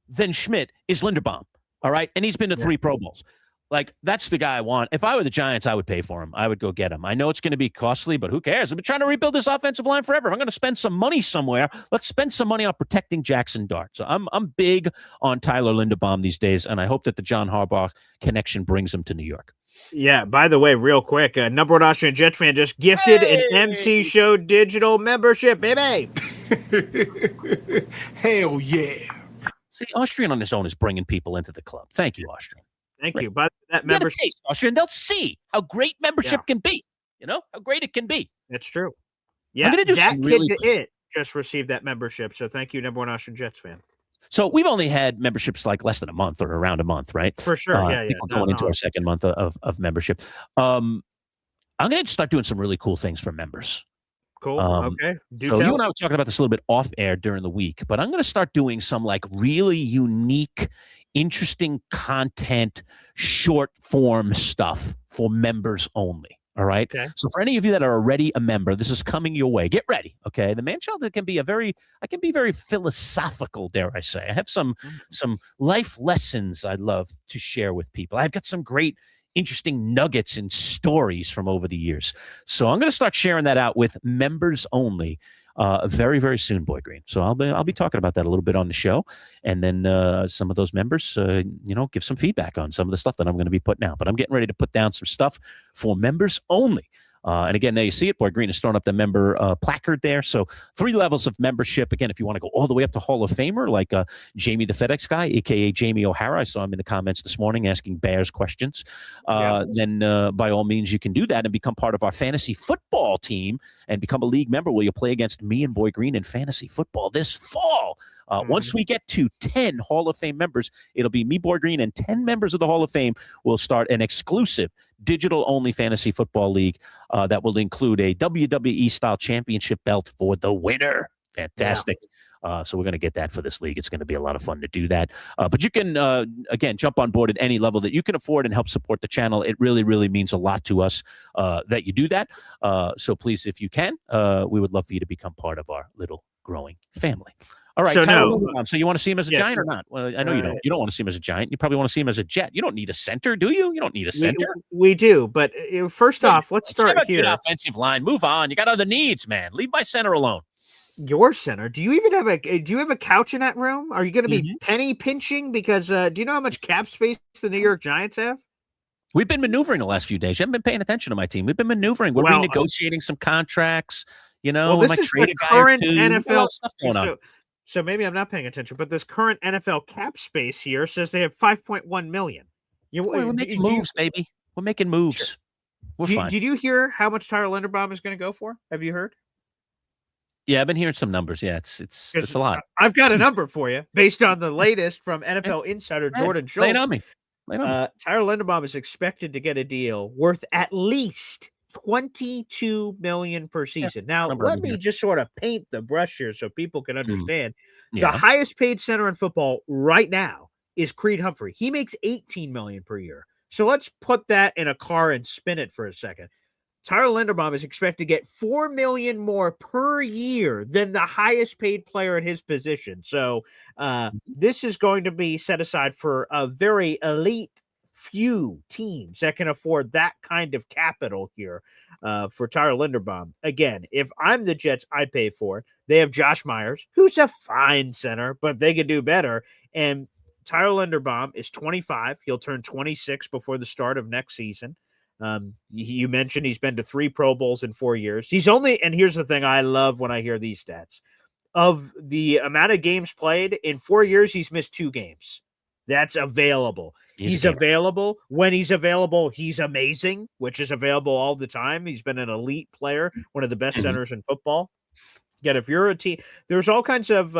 than Schmidt is Linderbaum, all right? And he's been to 3 Pro Bowls. Like, that's the guy I want. If I were the Giants, I would pay for him. I would go get him. I know it's going to be costly, but who cares? I've been trying to rebuild this offensive line forever. If I'm going to spend some money somewhere, let's spend some money on protecting Jackson Dart. So I'm big on Tyler Linderbaum these days, and I hope that the John Harbaugh connection brings him to New York. Yeah, by the way, real quick, number one Austrian Jets fan just gifted an MC Show Digital membership, baby. Hell yeah. See, Austrian on his own is bringing people into the club. Thank you, Austrian. Thank you. But that Get a taste, Austrian. They'll see how great membership can be. How great it can be. It's true. Yeah, I'm gonna do that some kid really to it just received that membership. So thank you, number one Austrian Jets fan. So we've only had memberships like less than a month or around a month, right? For sure. I think we're going into our second month of membership. I'm going to start doing some really cool things for members. Cool. Okay. You and I were talking about this a little bit off air during the week, but I'm going to start doing some like really unique, interesting content, short form stuff for members only. All right. Okay. So for any of you that are already a member, this is coming your way. Get ready. Okay. The Manchild can be I can be very philosophical, dare I say. I have some life lessons I'd love to share with people. I've got some great interesting nuggets and stories from over the years. So I'm going to start sharing that out with members only very, very soon, Boy Green. So I'll be talking about that a little bit on the show, and then some of those members, give some feedback on some of the stuff that I'm going to be putting out. But I'm getting ready to put down some stuff for members only. And again, there you see it. Boy Green is throwing up the member placard there. So 3 levels of membership. Again, if you want to go all the way up to Hall of Famer, like Jamie the FedEx guy, a.k.a. Jamie O'Hara. I saw him in the comments this morning asking Bears questions. Then by all means, you can do that and become part of our fantasy football team and become a league member where you'll play against me and Boy Green in fantasy football this fall. Once we get to 10 Hall of Fame members, it'll be me, Boy Green, and 10 members of the Hall of Fame will start an exclusive digital-only fantasy football league that will include a WWE-style championship belt for the winner. Fantastic. So we're going to get that for this league. It's going to be a lot of fun to do that. But you can, again, jump on board at any level that you can afford and help support the channel. It really, really means a lot to us that you do that. So please, if you can, we would love for you to become part of our little growing family. All right. So you want to see him as a Giant or not? Well, I know you don't. You don't want to see him as a Giant. You probably want to see him as a Jet. You don't need a center, do you? You don't need a center. We do. But first off, let's start here. Offensive line. Move on. You got other needs, man. Leave my center alone. Your center. Do you even have a couch in that room? Are you going to be penny pinching? Because do you know how much cap space the New York Giants have? We've been maneuvering the last few days. You haven't been paying attention to my team. We've been maneuvering. We're renegotiating some contracts. This is the current NFL stuff going on. So maybe I'm not paying attention, but this current NFL cap space here says they have $5.1 million. We're making moves, baby. We're making moves. Sure. We're fine. Did you hear how much Tyler Linderbaum is going to go for? Have you heard? Yeah, I've been hearing some numbers. Yeah, it's a lot. I've got a number for you based on the latest from NFL insider Jordan Schultz. Lay it on me. Tyler Linderbaum is expected to get a deal worth at least $22 million per season. Now, let me just sort of paint the brush here so people can understand. The highest paid center in football right now is Creed Humphrey. He makes $18 million per year. So let's put that in a car and spin it for a second. Tyler Linderbaum is expected to get $4 million more per year than the highest paid player at his position. So this is going to be set aside for a very elite few teams that can afford that kind of capital here for Tyler Linderbaum. Again, if I'm the Jets, I'd pay for it. They have Josh Myers, who's a fine center, but they could do better. And Tyler Linderbaum is 25. He'll turn 26 before the start of next season. You mentioned he's been to 3 Pro Bowls in 4 years. And here's the thing I love when I hear these stats. Of the amount of games played, in 4 years, he's missed 2 games. That's available. He's available. When he's available, he's amazing, which is available all the time. He's been an elite player, one of the best centers in football. Yet if you're a team, there's all kinds of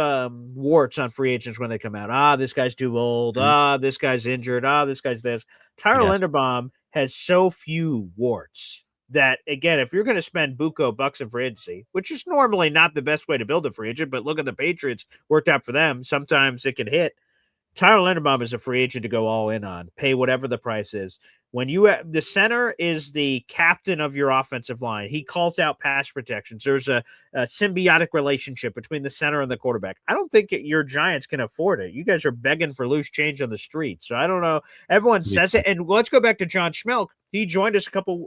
warts on free agents when they come out. This guy's too old. This guy's injured. This guy's this. Tyler Linderbaum has so few warts that, again, if you're going to spend buco bucks in free agency, which is normally not the best way to build a free agent, but look at the Patriots, worked out for them. Sometimes it can hit. Tyler Linderbaum is a free agent to go all in on, pay whatever the price is. When the center is the captain of your offensive line, he calls out pass protections. There's a symbiotic relationship between the center and the quarterback. I don't think your Giants can afford it. You guys are begging for loose change on the street. So I don't know. Everyone says it. And let's go back to John Schmelk. He joined us a couple,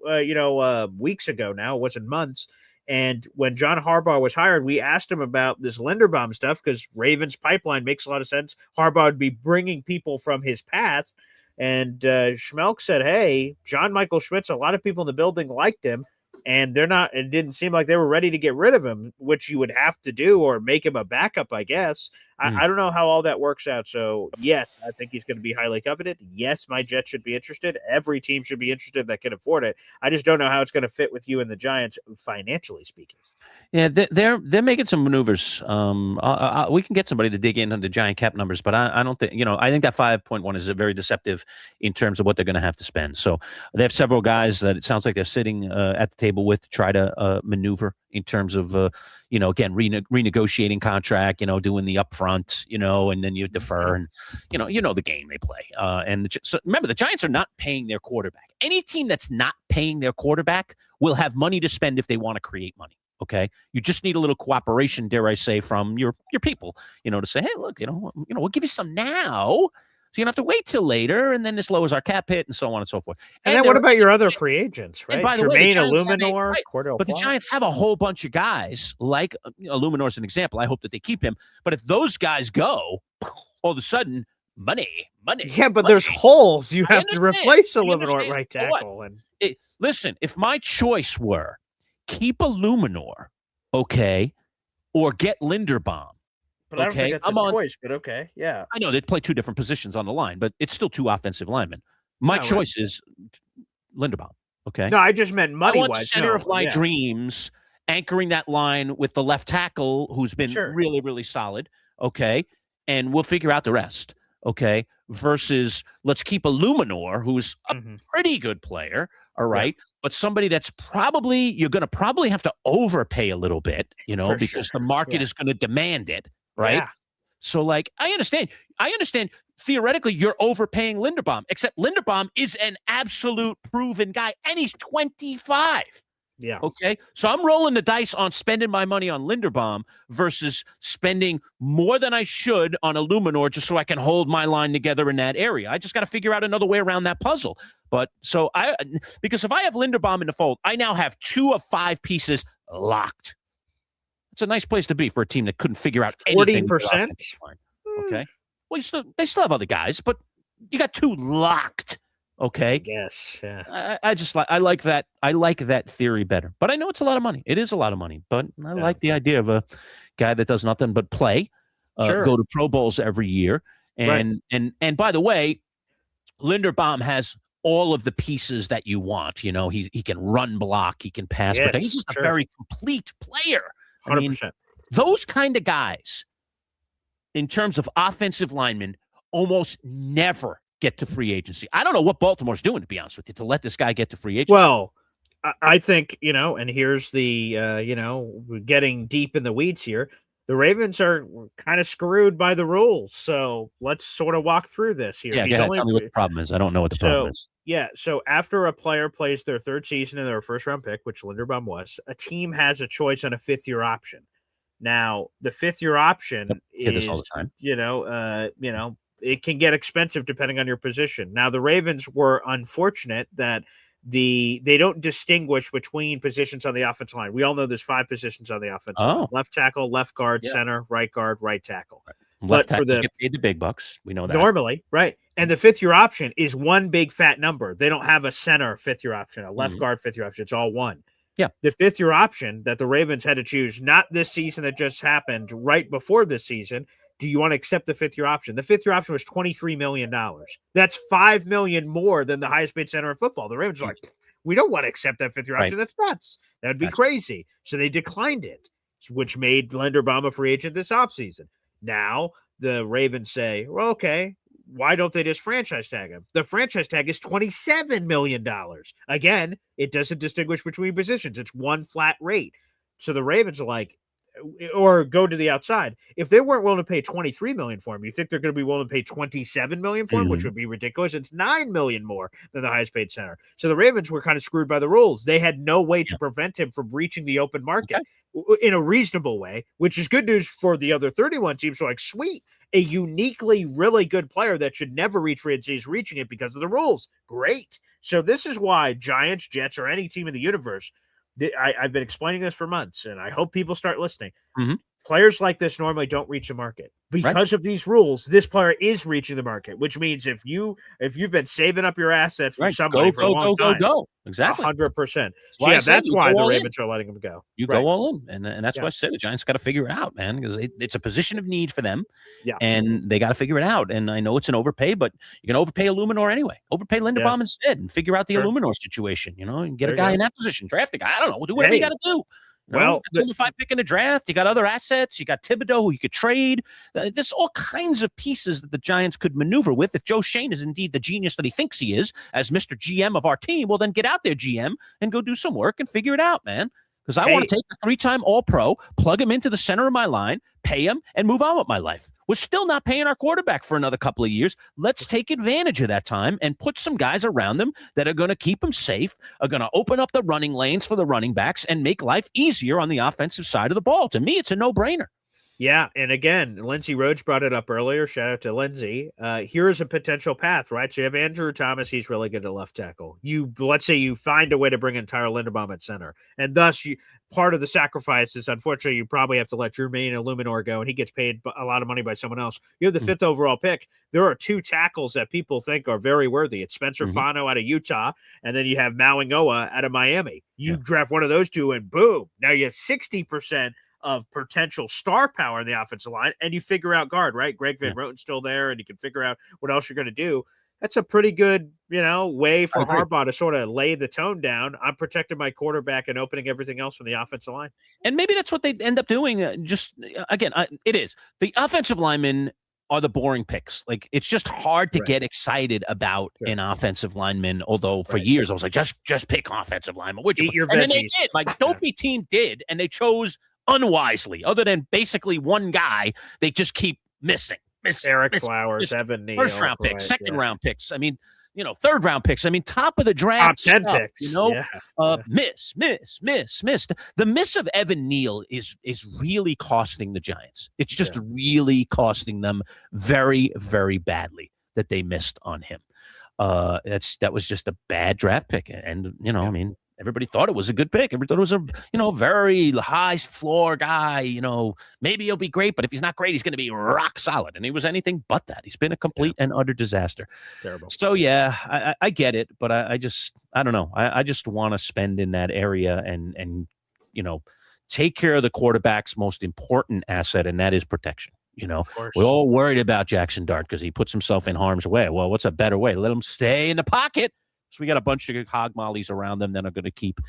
weeks ago now. It wasn't months. And when John Harbaugh was hired, we asked him about this Linderbaum stuff because Ravens pipeline makes a lot of sense. Harbaugh would be bringing people from his past. And Schmelk said, hey, John Michael Schmitz, a lot of people in the building liked him. And it didn't seem like they were ready to get rid of him, which you would have to do or make him a backup, I guess. I don't know how all that works out. So, yes, I think he's going to be highly coveted. Yes, my Jets should be interested. Every team should be interested that can afford it. I just don't know how it's going to fit with you and the Giants, financially speaking. Yeah, they're making some maneuvers. We can get somebody to dig in on the Giant cap numbers, but I don't think, I think that 5.1 is very deceptive in terms of what they're going to have to spend. So they have several guys that it sounds like they're sitting at the table with to try to maneuver in terms of, again, renegotiating contract, doing the upfront, and then you defer and, the game they play. So remember, the Giants are not paying their quarterback. Any team that's not paying their quarterback will have money to spend if they want to create money. Okay, you just need a little cooperation, dare I say, from your people, to say, hey, look, we'll give you some now, So you don't have to wait till later, and then this lowers our cap hit and so on and so forth. And then what about your other free agents, right? And by the way, the Jermaine Giants have Illuminor, right, Cordell but the Flott. Giants have a whole bunch of guys like Illuminor's an example. I hope that they keep him. But if those guys go, all of a sudden, money. Yeah, but money. there's holes. You I have to understand. replace I Illuminor understand. at right So what? tackle. And Listen, if my choice were keep Illuminor, okay, or get Linderbaum, but I don't okay, think that's I'm a on. choice, but okay. Yeah. I know they play two different positions on the line, but it's still two offensive linemen. My No, right. choice is Linderbaum. Okay. No, I just meant I money want wise. the center of my dreams, anchoring that line with the left tackle, who's been Sure. really, really solid. Okay. And we'll figure out the rest. Okay. Versus let's keep Illuminor, who's a pretty good player. All right. But somebody that's you're going to probably have to overpay a little bit, For because sure. the market Yeah. is going to demand it. Right. Yeah. So, like, I understand theoretically you're overpaying Linderbaum, except Linderbaum is an absolute proven guy, and he's 25. Yeah. Okay. So I'm rolling the dice on spending my money on Linderbaum versus spending more than I should on Illuminor just so I can hold my line together in that area. I just got to figure out another way around that puzzle. But because if I have Linderbaum in the fold, I now have 2 of 5 pieces locked. It's a nice place to be for a team that couldn't figure out 40%. Okay. Well, they still have other guys, but you got 2 locked. Okay. Yes. Yeah. I like that. I like that theory better. But I know it's a lot of money. It is a lot of money. But I like the idea of a guy that does nothing but play, Sure. go to Pro Bowls every year, and by the way, Linderbaum has all of the pieces that you want. He can run block, he can pass, Yes, but he's just sure. a very complete player. 100%. Those kind of guys, in terms of offensive linemen, almost never get to free agency. I don't know what Baltimore's doing, to be honest with you, to let this guy get to free agency. Well, I think, and here's the, we're getting deep in the weeds here. The Ravens are kind of screwed by the rules. So let's sort of walk through this here. Yeah, go ahead. Tell me what the problem is. I don't know what the problem is. Yeah, so after a player plays their 3rd season and their first-round pick, which Linderbaum was, a team has a choice on a 5th-year option. Now, the 5th-year option Hear is, this all the time. it can get expensive depending on your position. Now, the Ravens were unfortunate that they don't distinguish between positions on the offensive line. We all know there's 5 positions on the offensive line: left tackle, left guard, center, right guard, right tackle. Left tackles get paid the big bucks. We know that normally, right? And the 5th-year option is one big fat number. They don't have a center 5th-year option, a left guard 5th-year option. It's all one. Yeah. The 5th-year option that the Ravens had to choose, not this season that just happened, right before this season. Do you want to accept the 5th-year option? The 5th-year option was $23 million. That's $5 million more than the highest paid center in football. The Ravens are like, we don't want to accept that 5th-year option. That's nuts. That would be crazy. So they declined it, which made Linderbaum a free agent this offseason. Now the Ravens say, well, okay, why don't they just franchise tag him? The franchise tag is $27 million. Again, it doesn't distinguish between positions. It's one flat rate. So the Ravens are like, or go to the outside. If they weren't willing to pay $23 million for him, you think they're going to be willing to pay $27 million for him, which would be ridiculous. It's $9 million more than the highest paid center. So the Ravens were kind of screwed by the rules. They had no way to prevent him from reaching the open market in a reasonable way, which is good news for the other 31 teams. So like, sweet, a uniquely really good player that should never reach free agency is reaching it because of the rules. Great. So this is why Giants, Jets, or any team in the universe, I've been explaining this for months, and I hope people start listening. Players like this normally don't reach the market because of these rules. This player is reaching the market, which means if you've been saving up your assets for somebody for a long time, exactly 100%. So yeah, that's why the Ravens are letting him go. You go all in, and that's why I said the Giants got to figure it out, man, because it's a position of need for them, and they got to figure it out. And I know it's an overpay, but you can overpay Illuminor anyway. Overpay Linderbaum instead, and figure out the Illuminor situation. And get a guy in that position, draft a guy. I don't know, do whatever you got to do. Well, if I pick in the draft, you got other assets. You got Thibodeau, who you could trade. There's all kinds of pieces that the Giants could maneuver with. If Joe Shane is indeed the genius that he thinks he is as Mr. GM of our team, well, then get out there, GM, and go do some work and figure it out, man. Because I want to take the 3-time All-Pro, plug him into the center of my line, pay him, and move on with my life. We're still not paying our quarterback for another couple of years. Let's take advantage of that time and put some guys around them that are going to keep them safe, are going to open up the running lanes for the running backs, and make life easier on the offensive side of the ball. To me, it's a no-brainer. Yeah, and again, Lindsay Rhodes brought it up earlier. Shout out to Lindsay. Here's a potential path, right? So you have Andrew Thomas. He's really good at left tackle. Let's say you find a way to bring in Tyler Linderbaum at center, and thus part of the sacrifice is, unfortunately, you probably have to let Jermaine Illuminor go, and he gets paid a lot of money by someone else. You have the 5th overall pick. There are 2 tackles that people think are very worthy. It's Spencer Fano out of Utah, and then you have Mauingoa out of Miami. You draft one of those 2, and boom, now you have 60% of potential star power in the offensive line, and you figure out guard, right? Greg Van Roten's still there, and you can figure out what else you're going to do. That's a pretty good, way for Harbaugh to sort of lay the tone down. I'm protecting my quarterback and opening everything else from the offensive line. And maybe that's what they end up doing. It is. The offensive linemen are the boring picks. Like, it's just hard to get excited about an offensive lineman. Although for years I was like, just pick offensive lineman. Eat your and veggies. then they did. My dopey team did, and they chose unwisely. Other than basically one guy, they just keep missing. Eric Flowers, Evan Neal, first round picks, second round picks. I mean, third round picks. I mean, top of the draft, top 10 stuff, picks. Miss. The miss of Evan Neal is really costing the Giants. It's just really costing them very, very badly that they missed on him. That was just a bad draft pick, and I mean, everybody thought it was a good pick. Everybody thought it was a very high floor guy. Maybe he'll be great, but if he's not great, he's going to be rock solid. And he was anything but that. He's been a complete and utter disaster. Terrible. So yeah, I get it, but I don't know. I just want to spend in that area and take care of the quarterback's most important asset, and that is protection. We're all worried about Jackson Dart because he puts himself in harm's way. Well, what's a better way? Let him stay in the pocket. So we got a bunch of hog mollies around them that are going to keep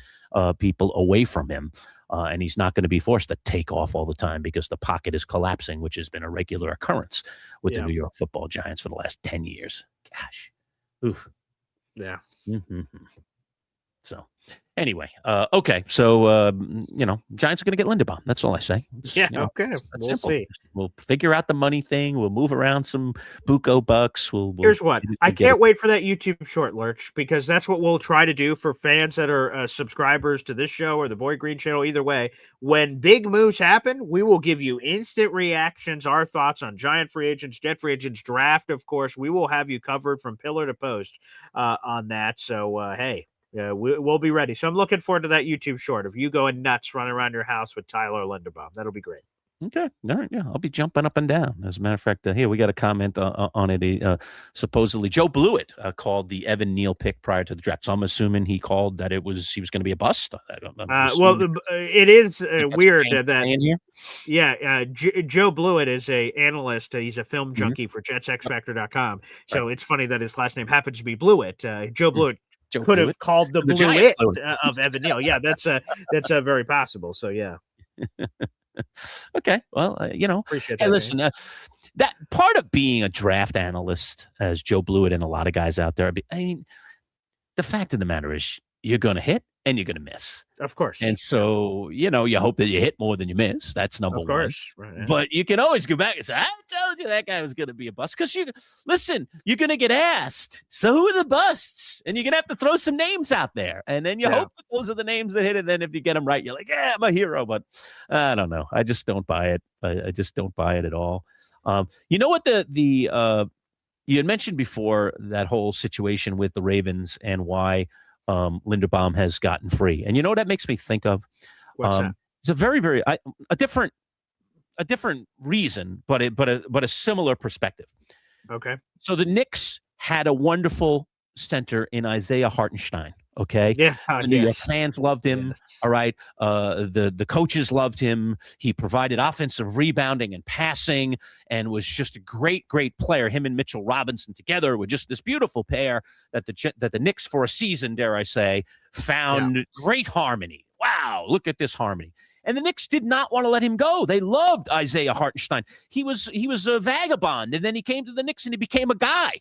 people away from him. And he's not going to be forced to take off all the time because the pocket is collapsing, which has been a regular occurrence with the New York Football Giants for the last 10 years. Gosh. Oof. Yeah. Mm-hmm. So anyway, okay. So, Giants are going to get Linderbaum. That's all I say. Okay. We'll see. We'll figure out the money thing. We'll move around some buco bucks. Here's what. I can't wait for that YouTube short, Lurch, because that's what we'll try to do for fans that are subscribers to this show or the Boy Green channel. Either way, when big moves happen, we will give you instant reactions, our thoughts on Giant free agents, Jet free agents, draft, of course. We will have you covered from pillar to post on that. So, hey. Yeah, we'll be ready. So I'm looking forward to that YouTube short of you going nuts running around your house with Tyler Linderbaum. That'll be great. Okay. All right. Yeah. I'll be jumping up and down. As a matter of fact, here we got a comment on it. Supposedly Joe Blewett called the Evan Neal pick prior to the draft. So I'm assuming he called that he was going to be a bust. It is weird that Joe Blewett is a analyst. He's a film junkie for JetsXFactor.com. So it's funny that his last name happens to be Blewett. Joe Blewett could have called the Blewett of Evan Neal. Yeah, that's very possible. So yeah. Okay. Well, appreciate that. Hey, listen, that part of being a draft analyst, as Joe Blewett and a lot of guys out there, I mean, the fact of the matter is you're going to hit and you're going to miss. Of course. And so, you hope that you hit more than you miss. That's number one. Of course. Right, yeah. But you can always go back and say, I told you that guy was going to be a bust. Because you're going to get asked, so who are the busts? And you're going to have to throw some names out there. And then you hope that those are the names that hit. And then if you get them right, you're like, yeah, I'm a hero. But I don't know. I just don't buy it. I just don't buy it at all. You know what you had mentioned before, that whole situation with the Ravens and why Linderbaum has gotten free. And you know what that makes me think of? What's that? It's a very, very a different reason, but a similar perspective. Okay. So the Knicks had a wonderful center in Isaiah Hartenstein. Okay. Yeah. The New York fans loved him. Yes. All right. The coaches loved him. He provided offensive rebounding and passing and was just a great, great player. Him and Mitchell Robinson together were just this beautiful pair that the Knicks, for a season, dare I say, found great harmony. Wow. Look at this harmony. And the Knicks did not want to let him go. They loved Isaiah Hartenstein. He was a vagabond, and then he came to the Knicks and he became a guy.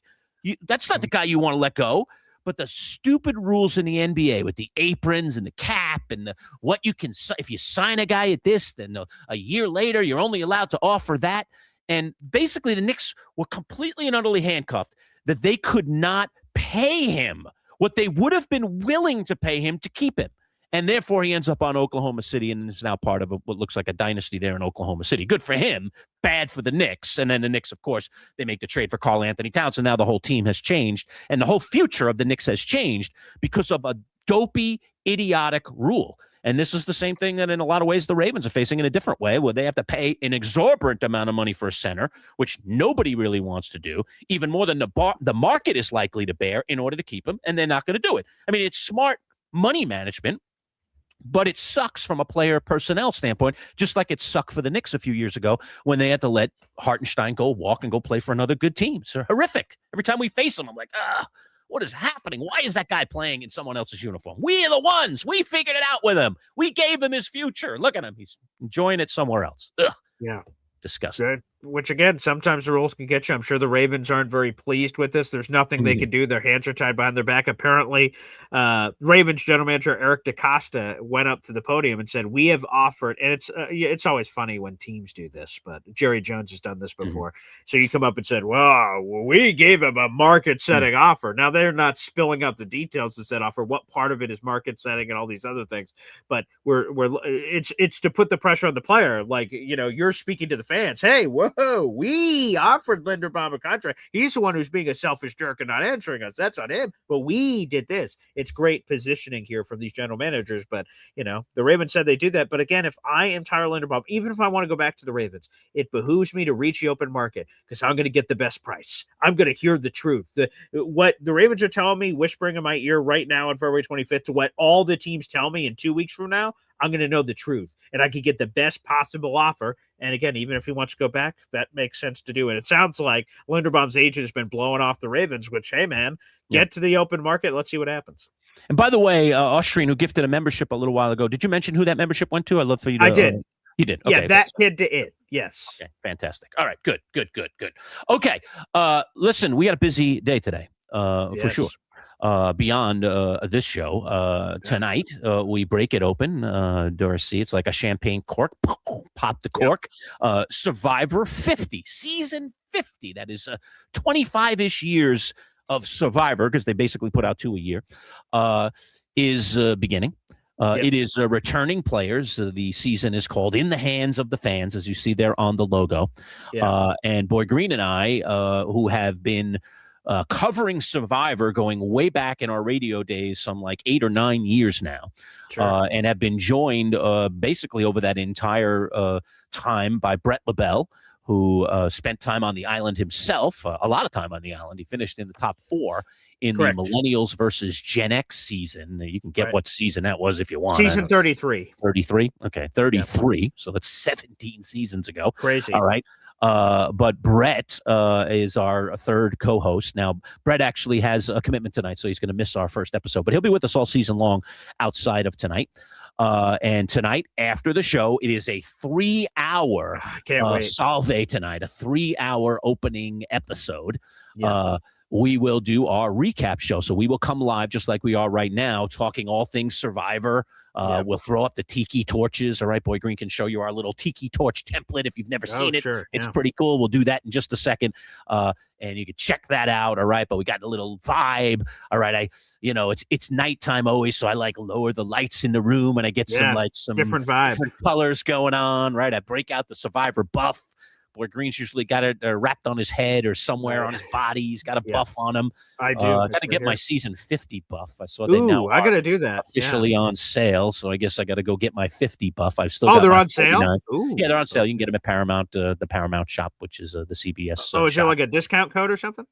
That's not the guy you want to let go. But the stupid rules in the NBA with the aprons and the cap and what you can, if you sign a guy at this, then a year later, you're only allowed to offer that. And basically the Knicks were completely and utterly handcuffed that they could not pay him what they would have been willing to pay him to keep him. And therefore, he ends up on Oklahoma City and is now part of what looks like a dynasty there in Oklahoma City. Good for him. Bad for the Knicks. And then the Knicks, of course, they make the trade for Karl Anthony Towns. And now the whole team has changed. And the whole future of the Knicks has changed because of a dopey, idiotic rule. And this is the same thing that in a lot of ways the Ravens are facing in a different way, where they have to pay an exorbitant amount of money for a center, which nobody really wants to do, even more than the market is likely to bear in order to keep him, and they're not going to do it. I mean, it's smart money management, but it sucks from a player personnel standpoint, just like it sucked for the Knicks a few years ago when they had to let Hartenstein walk and go play for another good team. It's horrific. Every time we face them, I'm like, what is happening? Why is that guy playing in someone else's uniform? We are the ones. We figured it out with him. We gave him his future. Look at him. He's enjoying it somewhere else. Ugh. Yeah. Disgusting. Good. Which, again, sometimes the rules can get you. I'm sure the Ravens aren't very pleased with this. There's nothing they can do. Their hands are tied behind their back. Apparently, Ravens general manager Eric DeCosta went up to the podium and said, we have offered, and it's always funny when teams do this, but Jerry Jones has done this before. So you come up and said, well, we gave him a market-setting offer. Now, they're not spilling out the details of that offer, what part of it is market-setting and all these other things, but it's to put the pressure on the player. Like, you're speaking to the fans. Hey, whoa, we offered Linderbaum a contract. He's the one who's being a selfish jerk and not answering us. That's on him. But we did this. It's great positioning here from these general managers. But, the Ravens said they do that. But again, if I am Tyler Linderbaum, even if I want to go back to the Ravens, it behooves me to reach the open market because I'm going to get the best price. I'm going to hear the truth. What the Ravens are telling me, whispering in my ear right now on February 25th, to what all the teams tell me in 2 weeks from now, I'm going to know the truth, and I could get the best possible offer. And again, even if he wants to go back, that makes sense to do. And it sounds like Linderbaum's agent has been blowing off the Ravens, which, hey, man, get to the open market. Let's see what happens. And by the way, Austrian, who gifted a membership a little while ago, did you mention who that membership went to? I'd love for you to. I did. You did. Okay, yeah, that kid to it. Yes. Okay, fantastic. All right, good. Okay, listen, we had a busy day today, for sure. Beyond this show, tonight we break it open. Dorsey, it's like a champagne cork. Pop the cork. Survivor 50, season 50. That is 25-ish years of Survivor, because they basically put out 2 a year, is beginning. It is returning players. The season is called In the Hands of the Fans, as you see there on the logo. And Boy Green and I, who have been covering Survivor going way back in our radio days, some like 8 or 9 years now, and have been joined basically over that entire time by Brett LaBelle, who spent time on the island himself, a lot of time on the island. He finished in the top 4 in the Millennials versus Gen X season. You can get what season that was if you want. Season 33. 33? Okay, 33. Yeah. So that's 17 seasons ago. Crazy. All right. But Brett is our third co-host. Now, Brett actually has a commitment tonight, so he's going to miss our first episode. But he'll be with us all season long outside of tonight. And tonight, after the show, it is a 3-hour Salve tonight, a 3-hour opening episode. We will do our recap show. So we will come live just like we are right now, talking all things Survivor. We'll throw up the tiki torches. All right, Boy Green can show you our little tiki torch template if you've never seen it. Sure. It's pretty cool. We'll do that in just a second. And you can check that out. All right. But we got a little vibe. All right. It's nighttime always. So I lower the lights in the room and I get some different vibe, different colors going on. Right. I break out the Survivor buff. Boy Green's usually got it wrapped on his head or somewhere on his body. He's got a buff on him. I do. I got to get my season 50 buff. I saw they now I got to do that. Officially on sale, so I guess I got to go get my 50 buff. I've still. They're on sale. Yeah, they're on sale. You can get them at Paramount, the Paramount shop, which is the CBS. Is there like a discount code or something?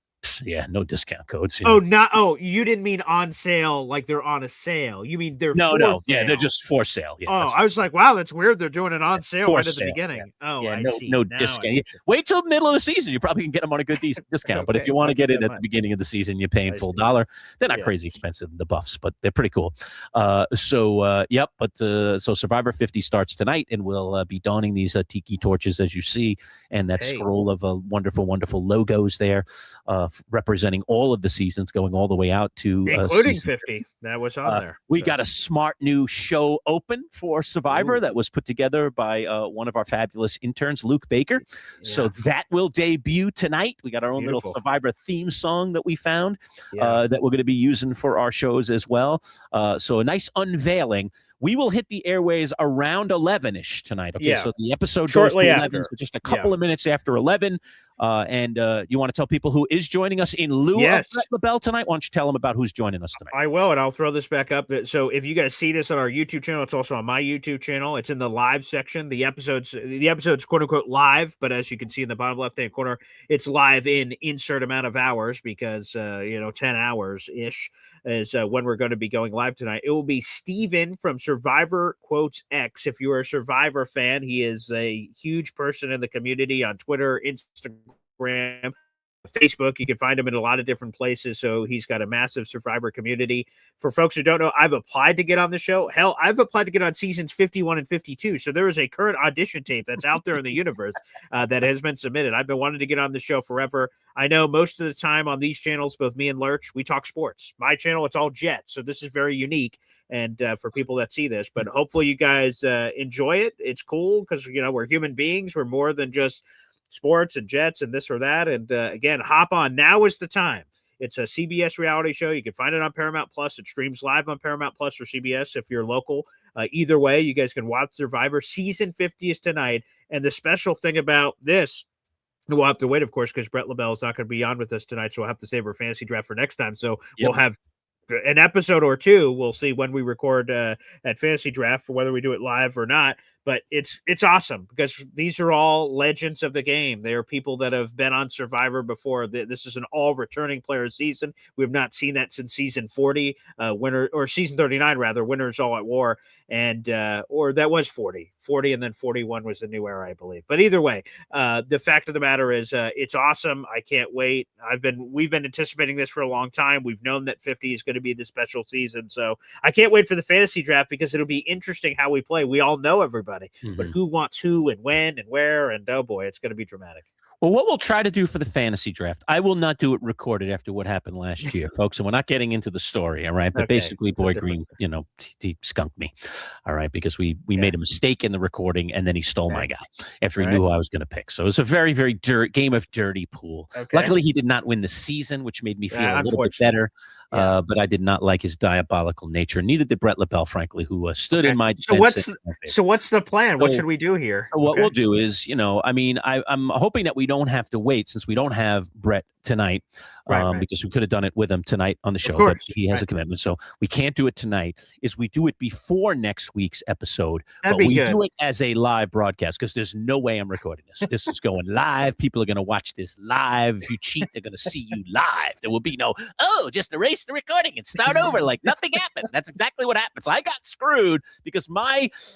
Yeah, no discount codes. You didn't mean on sale like they're on a sale. You mean they're no. Sale. Yeah, they're just for sale. Yeah, I was like, wow, that's weird. They're doing it on sale right at the beginning. Yeah. I see. No discount. Wait till the middle of the season. You probably can get them on a good discount. But if you want to get it at the beginning of the season, you're paying full $1. They're not crazy expensive, the buffs, but they're pretty cool. So Survivor 50 starts tonight, and we'll be donning these tiki torches as you see, and that scroll of wonderful, wonderful logos there, representing all of the seasons going all the way out to including 50 that was on there. We got a smart new show open for Survivor that was put together by one of our fabulous interns, Luke Baker. So that will debut tonight. We got our own little Survivor theme song that we found that we're going to be using for our shows as well. So a nice unveiling We will hit the airways around 11-ish tonight. Okay, Yeah. so the episode Shortly goes to 11, after. so just a couple of minutes after 11. And you want to tell people who is joining us in lieu of Brett LaBelle tonight? Why don't you tell them about who's joining us tonight? I will, and I'll throw this back up. So if you guys see this on our YouTube channel, it's also on my YouTube channel. It's in the live section. The episode's quote unquote live, but as you can see in the bottom left hand corner, it's live in insert amount of hours because 10 hours ish is when we're going to be going live tonight. It will be Steven from Survivor Quotes X. If you are a Survivor fan, he is a huge person in the community on Twitter, Instagram, Facebook. You can find him in a lot of different places. So he's got a massive Survivor community. For folks who don't know, I've applied to get on the show. Hell, I've applied to get on seasons 51 and 52. So there is a current audition tape that's out there in the universe that has been submitted. I've been wanting to get on the show forever. I know most of the time on these channels, both me and Lurch, we talk sports. My channel, it's all Jets. So this is very unique. And for people that see this, but hopefully you guys enjoy it. It's cool because, we're human beings. We're more than just sports and Jets and this or that. And again, hop on. Now is the time. It's a CBS reality show. You can find it on Paramount Plus. It streams live on Paramount Plus or CBS if you're local. Either way, you guys can watch Survivor. Season 50 is tonight. And the special thing about this, we'll have to wait, of course, because Brett LaBelle is not going to be on with us tonight. So we'll have to save our fantasy draft for next time. So we'll have an episode or two. We'll see when we record at fantasy draft for whether we do it live or not. But it's awesome because these are all legends of the game. They are people that have been on Survivor before. This is an all returning player season. We have not seen that since season 40, season 39 rather. Winners All at War, and or that was 40, and then 41 was the new era, I believe. But either way, the fact of the matter is, it's awesome. I can't wait. We've been anticipating this for a long time. We've known that 50 is going to be the special season, so I can't wait for the fantasy draft because it'll be interesting how we play. We all know everybody. But who wants who and when and where, and oh boy, it's going to be dramatic. Well, what we'll try to do for the fantasy draft, I will not do it recorded after what happened last year, folks. And we're not getting into the story, all right? But basically, Boy Green, he skunked me, all right? Because we made a mistake in the recording, and then he stole my guy after he knew who I was going to pick. So it was a very, very game of dirty pool. Luckily, he did not win the season, which made me feel a little bit better. But I did not like his diabolical nature. Neither did Brett LaBelle, frankly, who stood in my defense. So what's the plan? What should we do here? So what we'll do is, I'm hoping that we don't have to wait since we don't have Brett tonight, because we could have done it with him tonight on the show, but he has a commitment, so we can't do it tonight. Is we do it before next week's episode, but we do it as a live broadcast because there's no way I'm recording this. This is going live. People are going to watch this live. If you cheat, they're going to see you live. There will be no, just erase the recording and start over like nothing happened. That's exactly what happens. I got screwed because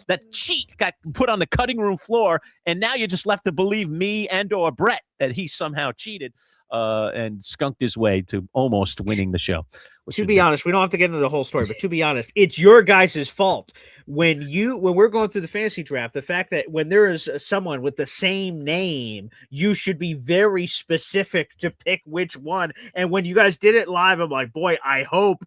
that cheat got put on the cutting room floor, and now you're just left to believe me and or Brett that he somehow cheated and skunked his way to almost winning the show. To be honest, we don't have to get into the whole story, but to be honest, it's your guys' fault. When we're going through the fantasy draft, the fact that when there is someone with the same name, you should be very specific to pick which one. And when you guys did it live, I'm like, boy, I hope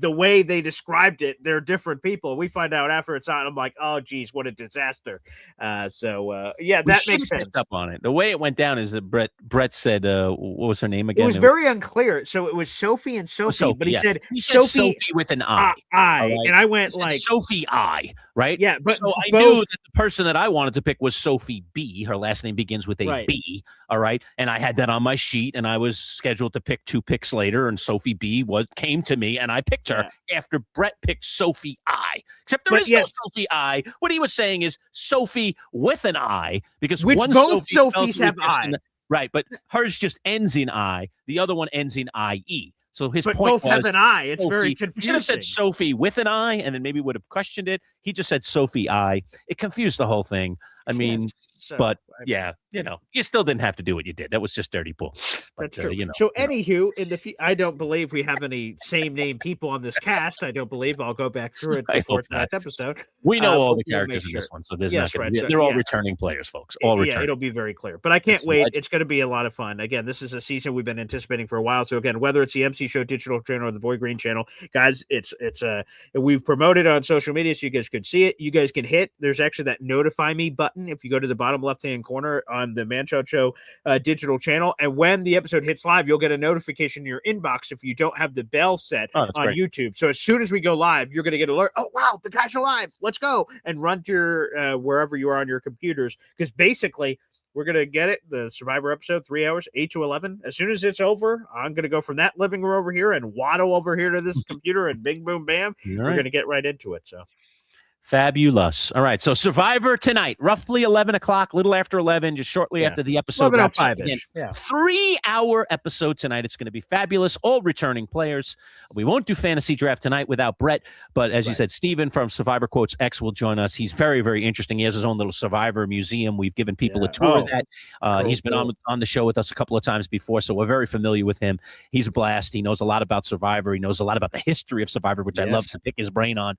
the way they described it, they're different people. We find out after it's on. I'm like, oh, geez, what a disaster. That makes sense. Up on it. The way it went down is that Brett said, what was her name again? It was very unclear. So it was Sophie and Sophie, but he said Sophie with an I. Right? And I went Sophie I, right? Yeah, but so I knew that the person that I wanted to pick was Sophie B. Her last name begins with a B. All right, and I had that on my sheet, and I was scheduled to pick 2 picks later, and Sophie B came to me, and I picked her after Brett picked Sophie I. Except there is no Sophie I. What he was saying is Sophie with an I, because one both Sophies have I. Right, but hers just ends in I. The other one ends in IE. So his point both was have an I. It's Sophie. very confusing. He should have said Sophie with an I, and then maybe would have questioned it. He just said Sophie I. It confused the whole thing. I mean, but you still didn't have to do what you did. That was just dirty pool. But, that's true. So, anywho, I don't believe we have any same name people on this cast. I don't believe. I'll go back through it before tonight's episode. We know all the characters in this one, so there's not going to be. They're all returning players, folks. All returning. Yeah, it'll be very clear. But I can't wait. It's going to be a lot of fun. Again, this is a season we've been anticipating for a while. So again, whether it's the MC Show digital channel or the Boy Green channel, guys, we've promoted on social media so you guys could see it. You guys can hit. There's actually that notify me button if you go to the bottom left hand corner on on the Manchild Show digital channel. And when the episode hits live, you'll get a notification in your inbox if you don't have the bell set on great. YouTube. So as soon as we go live, you're going to get an alert. Oh, wow, the guys are live. Let's go. And run to your wherever you are on your computers. Because basically, we're going to get it, the Survivor episode, 3 hours, 8 to 11. As soon as it's over, I'm going to go from that living room over here and waddle over here to this computer and bing, boom, bam. We're going to get right into it. So fabulous. All right. So Survivor tonight, roughly 11 o'clock, little after 11, just shortly after the episode. 11:05-ish. 3-hour episode tonight. It's going to be fabulous. All returning players. We won't do fantasy draft tonight without Brett, but as you said, Steven from Survivor Quotes X will join us. He's very, very interesting. He has his own little Survivor museum. We've given people a tour of that. He's been on the show with us a couple of times before, so we're very familiar with him. He's a blast. He knows a lot about Survivor. He knows a lot about the history of Survivor, which I love to pick his brain on.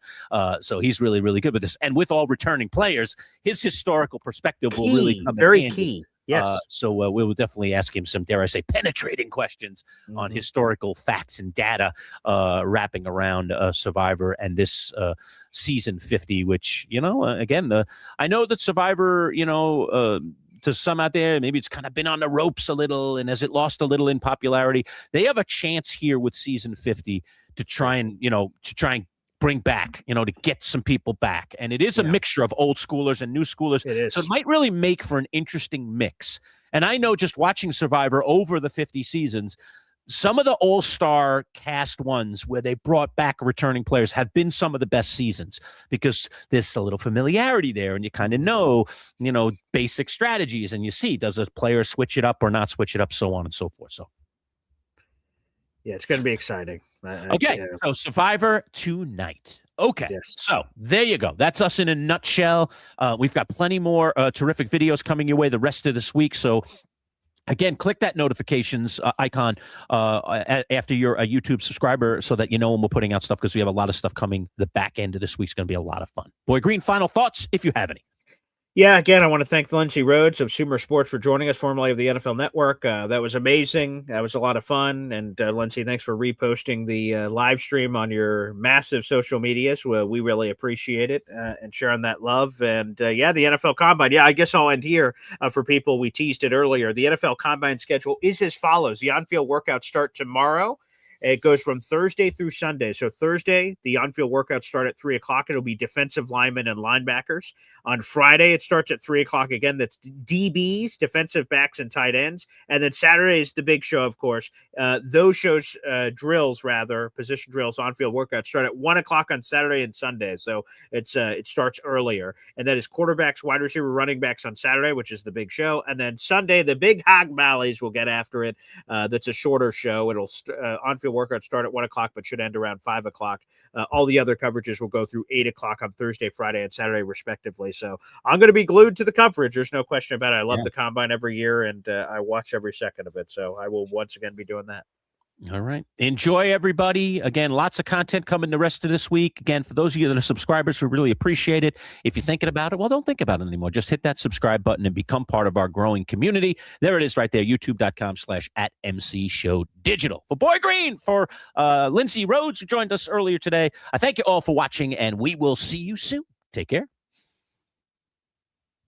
So he's really, really good with this. And with all returning players, his historical perspective will really come very in handy. key. Yes. So we will definitely ask him some, dare I say, penetrating questions on historical facts and data wrapping around Survivor and this season 50, which, again, I know that Survivor, to some out there, maybe it's kind of been on the ropes a little, and as it lost a little in popularity, they have a chance here with season 50 to try and bring back, to get some people back. And it is a mixture of old schoolers and new schoolers. It is. So it might really make for an interesting mix. And I know just watching Survivor over the 50 seasons, some of the all-star cast ones where they brought back returning players have been some of the best seasons because there's a little familiarity there and you kind of know, basic strategies, and you see, does a player switch it up or not switch it up, so on and so forth. So yeah, it's going to be exciting. So Survivor tonight. Okay, so there you go. That's us in a nutshell. We've got plenty more terrific videos coming your way the rest of this week. So again, click that notifications icon after you're a YouTube subscriber so that you know when we're putting out stuff, because we have a lot of stuff coming. The back end of this week's going to be a lot of fun. Boy Green, final thoughts, if you have any. Yeah, again, I want to thank Lindsay Rhodes of Sumer Sports for joining us, formerly of the NFL Network. That was amazing. That was a lot of fun. And Lindsay, thanks for reposting the live stream on your massive social medias. Well, we really appreciate it and sharing that love. And the NFL Combine. Yeah, I guess I'll end here for people. We teased it earlier. The NFL Combine schedule is as follows. The on-field workouts start tomorrow. It goes from Thursday through Sunday. So Thursday, the on-field workouts start at 3 o'clock. It'll be defensive linemen and linebackers. On Friday, it starts at 3 o'clock. Again, that's DBs, defensive backs, and tight ends. And then Saturday is the big show, of course. Those shows, position drills, on-field workouts start at 1 o'clock on Saturday and Sunday. So it starts earlier. And that is quarterbacks, wide receiver, running backs on Saturday, which is the big show. And then Sunday, the big hog mollies will get after it. That's a shorter show. It'll on-field workouts start at 1 o'clock, but should end around 5 o'clock. All the other coverages will go through 8 o'clock on Thursday, Friday, and Saturday, respectively. So I'm going to be glued to the coverage. There's no question about it. I love the Combine every year, and I watch every second of it. So I will once again be doing that. All right. Enjoy, everybody. Again, lots of content coming the rest of this week. Again, for those of you that are subscribers, we really appreciate it. If you're thinking about it, well, don't think about it anymore. Just hit that subscribe button and become part of our growing community. There it is right there, youtube.com/@MCShowDigital. For Boy Green, for Lindsay Rhodes, who joined us earlier today, I thank you all for watching, and we will see you soon. Take care.